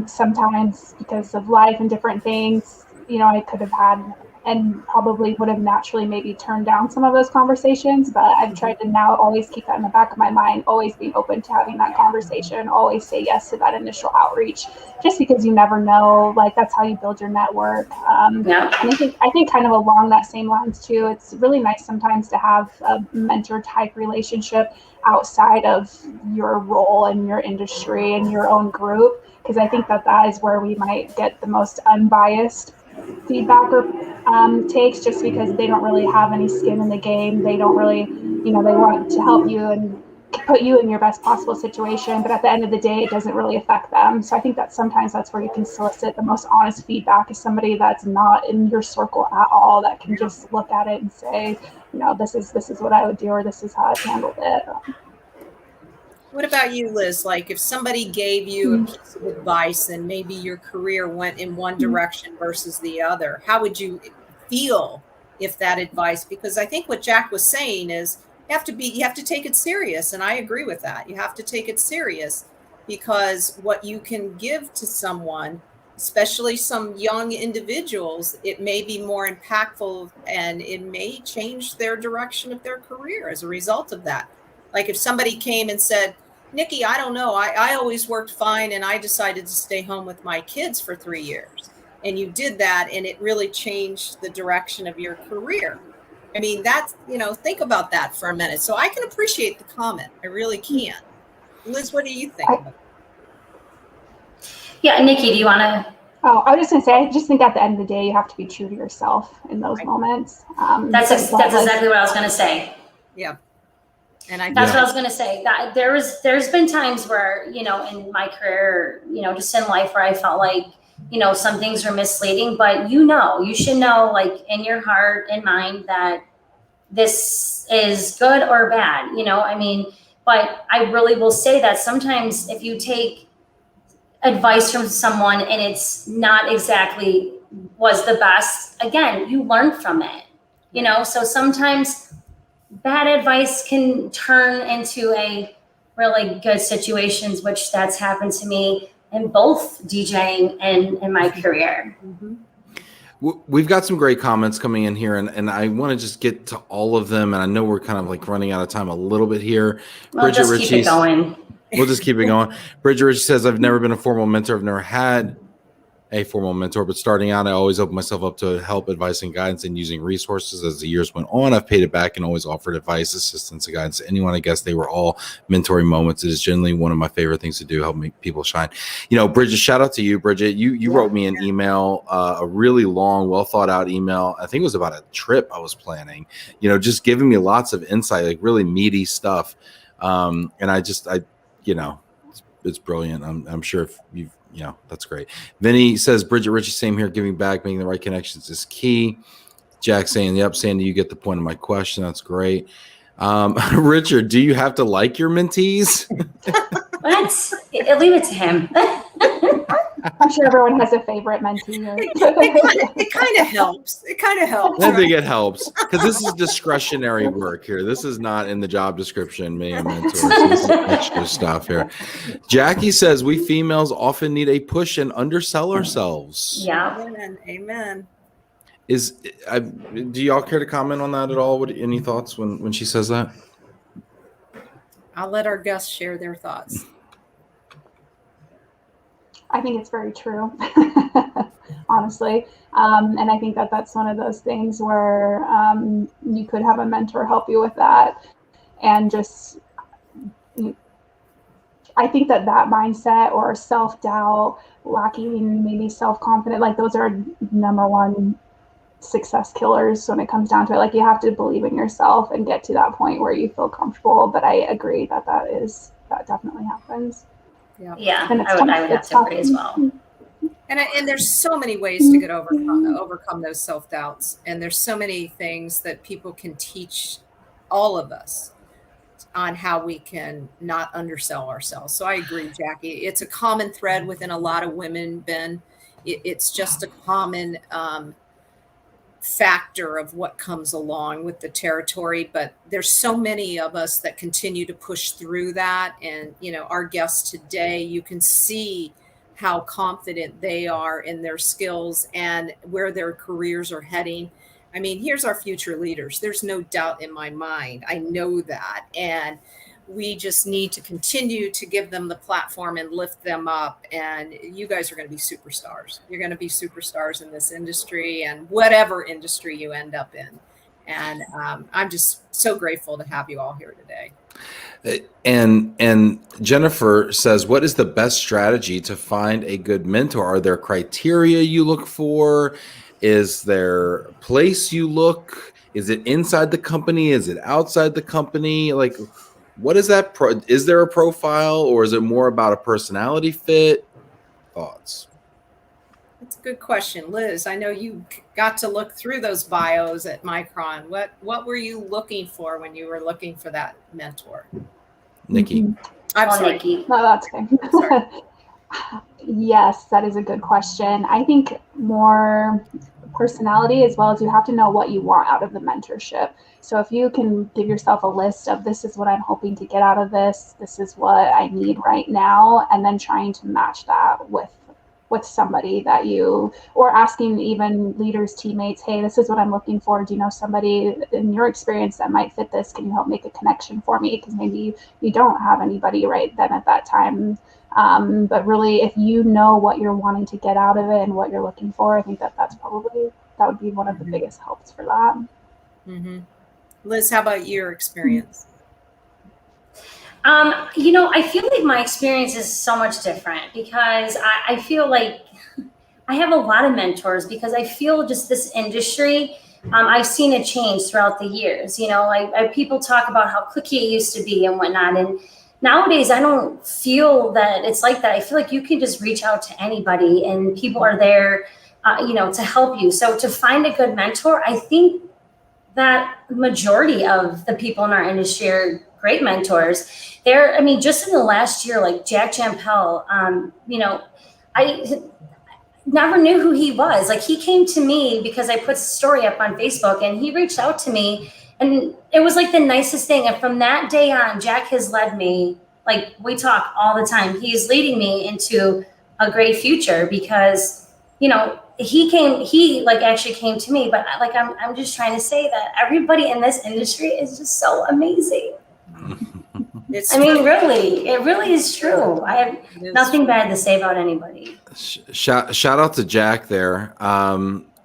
Speaker 4: Sometimes because of life and different things, I could have had and probably would have naturally maybe turned down some of those conversations, but I've tried to now always keep that in the back of my mind, always be open to having that conversation, always say yes to that initial outreach, just because you never know, like that's how you build your network. And I think kind of along that same lines too, it's really nice sometimes to have a mentor type relationship outside of your role in your industry and your own group, because I think that is where we might get the most unbiased feedback or takes, just because they don't really have any skin in the game. They don't really, they want to help you and put you in your best possible situation, but at the end of the day, it doesn't really affect them. So I think that sometimes that's where you can solicit the most honest feedback, is somebody that's not in your circle at all, that can just look at it and say, this is what I would do, or this is how I've handled it.
Speaker 2: What about you, Liz? Like if somebody gave you a piece of advice and maybe your career went in one direction versus the other, how would you feel if that advice, because I think what Jack was saying is you have to take it serious. And I agree with that. You have to take it serious, because what you can give to someone especially some young individuals, it may be more impactful and it may change their direction of their career as a result of that. Like if somebody came and said, Nikki, I don't know, I always worked fine and I decided to stay home with my kids for 3 years. And you did that and it really changed the direction of your career. I mean, that's, think about that for a minute. So I can appreciate the comment. I really can. Liz, what do you think?
Speaker 3: Yeah, Nikki, do you want to?
Speaker 4: Oh, I was just gonna say, I just think at the end of the day, you have to be true to yourself in those moments.
Speaker 3: That's exactly what I was gonna say.
Speaker 2: Yeah, and
Speaker 3: that's what I was gonna say. That there's been times where in my career, just in life, where I felt like some things are misleading, but you should know, like in your heart and mind, that this is good or bad. I mean, but I really will say that sometimes if you take advice from someone and it's not exactly was the best, again, you learn from it, so sometimes bad advice can turn into a really good situations, which that's happened to me in both DJing and in my career.
Speaker 2: Mm-hmm.
Speaker 1: We've got some great comments coming in here, and I want to just get to all of them, and I know we're kind of like running out of time a little bit here.
Speaker 3: Well,
Speaker 1: Bridget
Speaker 3: just keep it going.
Speaker 1: We'll just keep it going. Bridget Ritchie says, I've never been a formal mentor. I've never had a formal mentor, but starting out, I always opened myself up to help, advice, and guidance, and using resources. As the years went on, I've paid it back and always offered advice, assistance, and guidance to anyone. I guess they were all mentoring moments. It is generally one of my favorite things to do, help make people shine. Bridget, shout out to you, Bridget. You wrote me an email, a really long, well thought out email. I think it was about a trip I was planning, just giving me lots of insight, like really meaty stuff. And it's brilliant. I'm sure if you've, that's great. Vinny says, Bridget Ritchie, same here, giving back, making the right connections is key. Jack saying, yep, Sandy, you get the point of my question. That's great. Richard, do you have to like your mentees?
Speaker 3: What? Leave it to him.
Speaker 4: I'm sure everyone has a favorite mentee.
Speaker 2: It kind of helps.
Speaker 1: I think it helps because this is discretionary work here. This is not in the job description, being a mentor. So this is extra stuff here. Jackie says, we females often need a push and undersell ourselves.
Speaker 3: Yeah.
Speaker 2: Amen.
Speaker 1: Do y'all care to comment on that at all? Any thoughts when she says that?
Speaker 2: I'll let our guests share their thoughts.
Speaker 4: I think it's very true, honestly. And I think that's one of those things where you could have a mentor help you with that. And just, I think that mindset or self-doubt, lacking maybe self-confidence, like those are number one success killers when it comes down to it. Like you have to believe in yourself and get to that point where you feel comfortable. But I agree that definitely happens.
Speaker 3: Yeah, I would have to agree as well.
Speaker 2: And there's so many ways to overcome those self-doubts. And there's so many things that people can teach all of us on how we can not undersell ourselves. So I agree, Jackie. It's a common thread within a lot of women, Ben. It's just a common factor of what comes along with the territory, but there's so many of us that continue to push through that. And our guests today, you can see how confident they are in their skills and where their careers are heading. I mean, here's our future leaders. There's no doubt in my mind. I know that. And we just need to continue to give them the platform and lift them up. And you guys are going to be superstars. You're going to be superstars in this industry and whatever industry you end up in. And I'm just so grateful to have you all here today.
Speaker 1: And Jennifer says, what is the best strategy to find a good mentor? Are there criteria you look for? Is there a place you look? Is it inside the company? Is it outside the company? Like, what is that? Is there a profile, or is it more about a personality fit? Thoughts?
Speaker 2: That's a good question. Liz, I know you got to look through those bios at Micron. What were you looking for when you were looking for that mentor?
Speaker 1: Nikki.
Speaker 2: I'm sorry.
Speaker 3: Nikki.
Speaker 4: No, that's okay.
Speaker 2: Sorry.
Speaker 4: Yes, that is a good question. I think more personality, as well as you have to know what you want out of the mentorship. So if you can give yourself a list of, this is what I'm hoping to get out of this is what I need right now, and then trying to match that with with somebody that or asking even leaders, teammates, hey, this is what I'm looking for. Do you know somebody in your experience that might fit this? Can you help make a connection for me? Because maybe you don't have anybody right then at that time. But really, if you know what you're wanting to get out of it and what you're looking for, I think that would be one of the biggest helps for that.
Speaker 2: Mm-hmm. Liz, how about your experience?
Speaker 3: I feel like my experience is so much different because I feel like I have a lot of mentors because I feel just this industry, I've seen it change throughout the years. People talk about how cliquey it used to be and whatnot. And nowadays, I don't feel that it's like that. I feel like you can just reach out to anybody and people are there, to help you. So to find a good mentor, I think that majority of the people in our industry are great mentors. Just in the last year, like Jack Jampel, I never knew who he was. Like, he came to me because I put a story up on Facebook and he reached out to me, and it was like the nicest thing. And from that day on, Jack has led me, like, we talk all the time. He's leading me into a great future because, he actually came to me, but like, I'm just trying to say that everybody in this industry is just so amazing. Really, it really is true. I have nothing bad to say about anybody.
Speaker 1: Shout out to Jack there.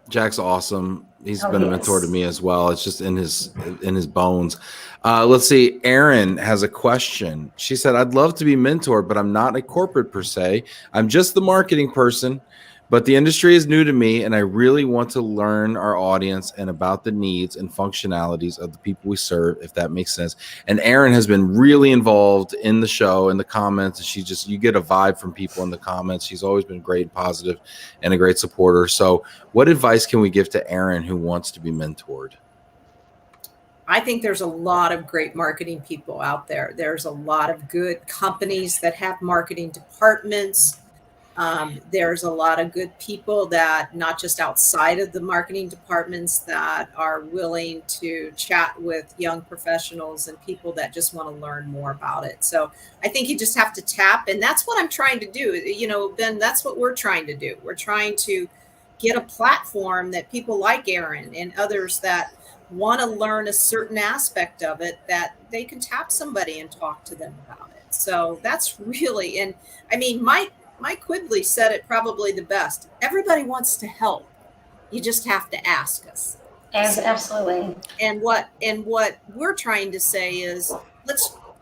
Speaker 1: Jack's awesome. He's been a mentor to me as well. It's just in his bones. Let's see. Erin has a question. She said, I'd love to be mentored, but I'm not a corporate per se. I'm just the marketing person, but the industry is new to me, and I really want to learn our audience and about the needs and functionalities of the people we serve, if that makes sense. And Erin has been really involved in the show, in the comments. You get a vibe from people in the comments. She's always been great and positive and a great supporter. So what advice can we give to Erin who wants to be mentored?
Speaker 2: I think there's a lot of great marketing people out there. There's a lot of good companies that have marketing departments. There's a lot of good people that, not just outside of the marketing departments, that are willing to chat with young professionals and people that just want to learn more about it. So I think you just have to tap, and that's what I'm trying to do. Ben, that's what we're trying to do. We're trying to get a platform that people like Erin and others that want to learn a certain aspect of it, that they can tap somebody and talk to them about it. So that's really, and Mike Quigley said it probably the best. Everybody wants to help. You just have to ask us.
Speaker 3: Absolutely.
Speaker 2: And what we're trying to say is,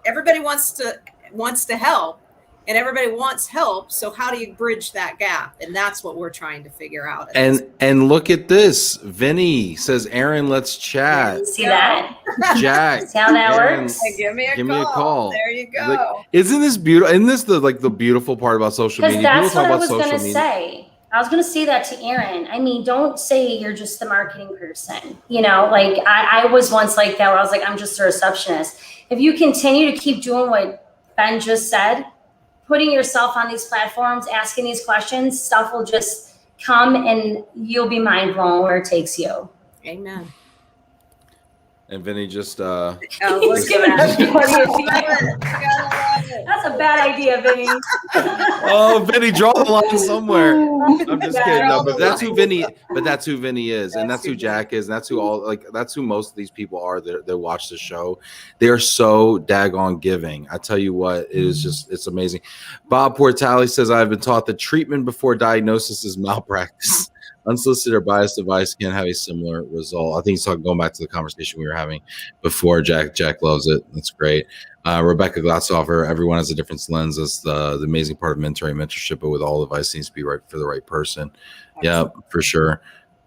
Speaker 2: everybody wants to help, and everybody wants help. So how do you bridge that gap? And that's what we're trying to figure out.
Speaker 1: And look at this. Vinny says, Erin, let's chat.
Speaker 3: See that?
Speaker 1: Jack.
Speaker 3: See how that works?
Speaker 2: Give me a call. There you go.
Speaker 1: Like, isn't this beautiful? Isn't this the beautiful part about social media?
Speaker 3: Because that's what I was going to say. I was going to say that to Erin. Don't say you're just the marketing person. I was once like that, where I was like, I'm just a receptionist. If you continue to keep doing what Ben just said, putting yourself on these platforms, asking these questions, stuff will just come and you'll be mind blown where it takes you.
Speaker 2: Amen.
Speaker 1: And Vinny just
Speaker 3: he's giving us That's a bad idea, Vinny.
Speaker 1: Oh, Vinny, draw the line somewhere. I'm just kidding. No, but that's who Vinny is, and that's who Jack is, and that's who most of these people are that watch the show. They are so daggone giving. I tell you what, it's amazing. Bob Portali says, I've been taught that treatment before diagnosis is malpractice. Unsolicited or biased advice can have a similar result. I think he's going back to the conversation we were having before. Jack loves it. That's great. Rebecca Glassoffer, everyone has a different lens. That's the amazing part of mentorship, but with all advice needs to be right for the right person. Absolutely. Yeah, for sure.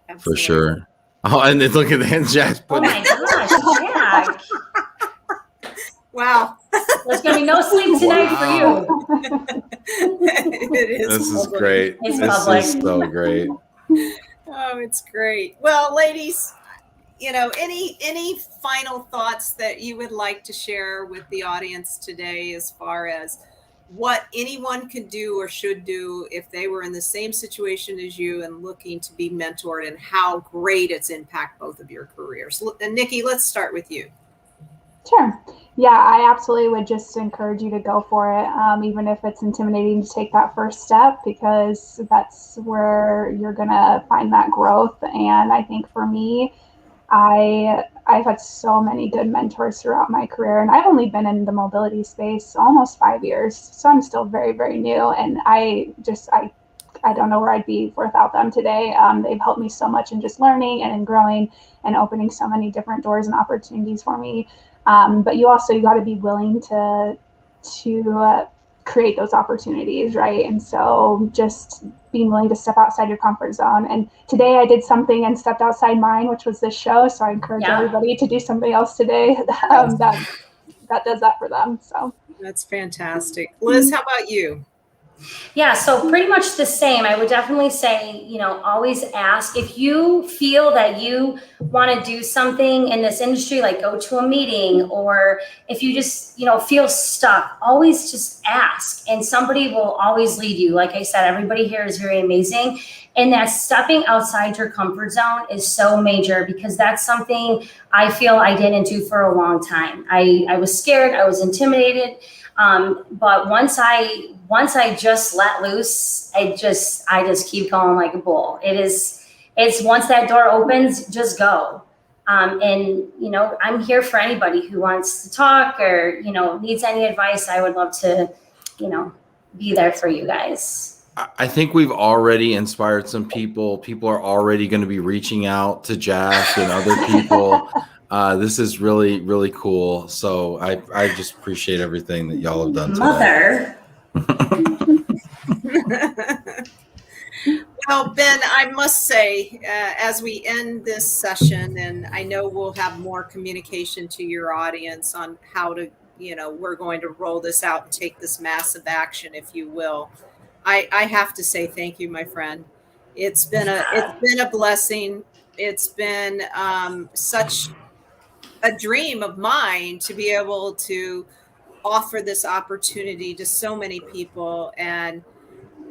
Speaker 1: Absolutely. For sure. Oh, and then look at that, Jack.
Speaker 3: Oh my gosh, Jack.
Speaker 2: Wow.
Speaker 3: There's going to be no sleep tonight for you.
Speaker 2: It is.
Speaker 1: This is great. This is so great.
Speaker 2: Oh, it's great. Well, ladies, any final thoughts that you would like to share with the audience today, as far as what anyone could do or should do if they were in the same situation as you and looking to be mentored, and how great it's impacted both of your careers? And Nikki, let's start with you.
Speaker 4: Sure. Yeah, I absolutely would just encourage you to go for it, even if it's intimidating to take that first step, because that's where you're going to find that growth. And I think for me, I've had so many good mentors throughout my career, and I've only been in the mobility space almost 5 years, so I'm still very, very new. And I don't know where I'd be without them today. They've helped me so much in just learning and in growing and opening so many different doors and opportunities for me. But you got to be willing to create those opportunities, right? And so just being willing to step outside your comfort zone. And today I did something and stepped outside mine, which was this show. So I encourage everybody to do something else today that does that for them. So
Speaker 2: that's fantastic. Liz, how about you?
Speaker 3: Yeah, so pretty much the same. I would definitely say, always ask. If you feel that you want to do something in this industry, like go to a meeting, or if you just, feel stuck, always just ask, and somebody will always lead you. Like I said, everybody here is very amazing. And that stepping outside your comfort zone is so major, because that's something I feel I didn't do for a long time. I was scared, I was intimidated. But once I just let loose, I just keep going like a bull. It's once that door opens, just go. And I'm here for anybody who wants to talk or, needs any advice. I would love to, be there for you guys.
Speaker 1: I think we've already inspired some people. People are already going to be reaching out to Jack and other people. This is really, really cool. So I just appreciate everything that y'all have done today.
Speaker 2: Well, Ben, I must say, as we end this session, and I know we'll have more communication to your audience on how to, we're going to roll this out and take this massive action, if you will. I have to say thank you, my friend. It's been a blessing. It's been such a dream of mine to be able to offer this opportunity to so many people. And,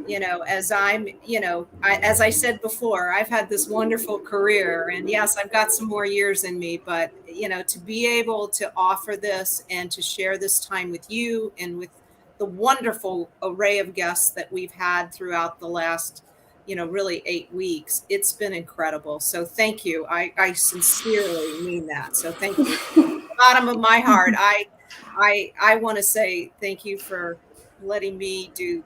Speaker 2: as as I said before, I've had this wonderful career, and yes, I've got some more years in me, but, to be able to offer this and to share this time with you and with the wonderful array of guests that we've had throughout the last, really 8 weeks, it's been incredible. So thank you. I sincerely mean that. So thank you. From the bottom of my heart, I want to say thank you for letting me do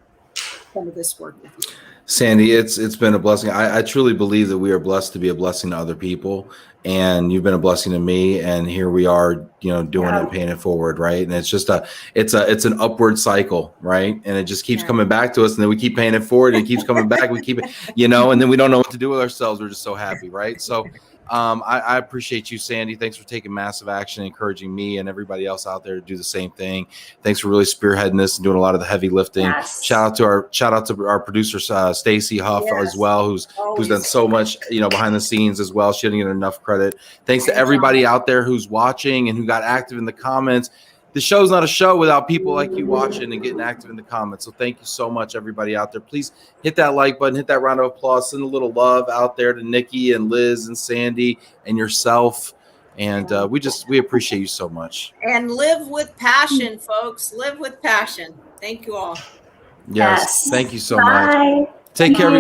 Speaker 2: some of this work with you.
Speaker 1: Sandy, it's been a blessing. I truly believe that we are blessed to be a blessing to other people, and you've been a blessing to me. And here we are, doing it, paying it forward, right? And it's just it's an upward cycle, right? And it just keeps coming back to us, and then we keep paying it forward, and it keeps coming back. We keep it, and then we don't know what to do with ourselves. We're just so happy, right? So I appreciate you, Sandy. Thanks for taking massive action, encouraging me and everybody else out there to do the same thing. Thanks for really spearheading this and doing a lot of the heavy lifting. Yes. Shout out to our producer, Stacy Huff, as well, who's done so much, behind the scenes as well. She didn't get enough credit. Thanks to everybody out there who's watching and who got active in the comments. The show's not a show without people like you watching and getting active in the comments. So thank you so much, everybody out there. Please hit that like button, hit that round of applause, send a little love out there to Nikki and Liz and Sandy and yourself. And we appreciate you so much.
Speaker 2: And live with passion, folks. Live with passion. Thank you all.
Speaker 1: Yes. Thank you so much. Take care, everybody.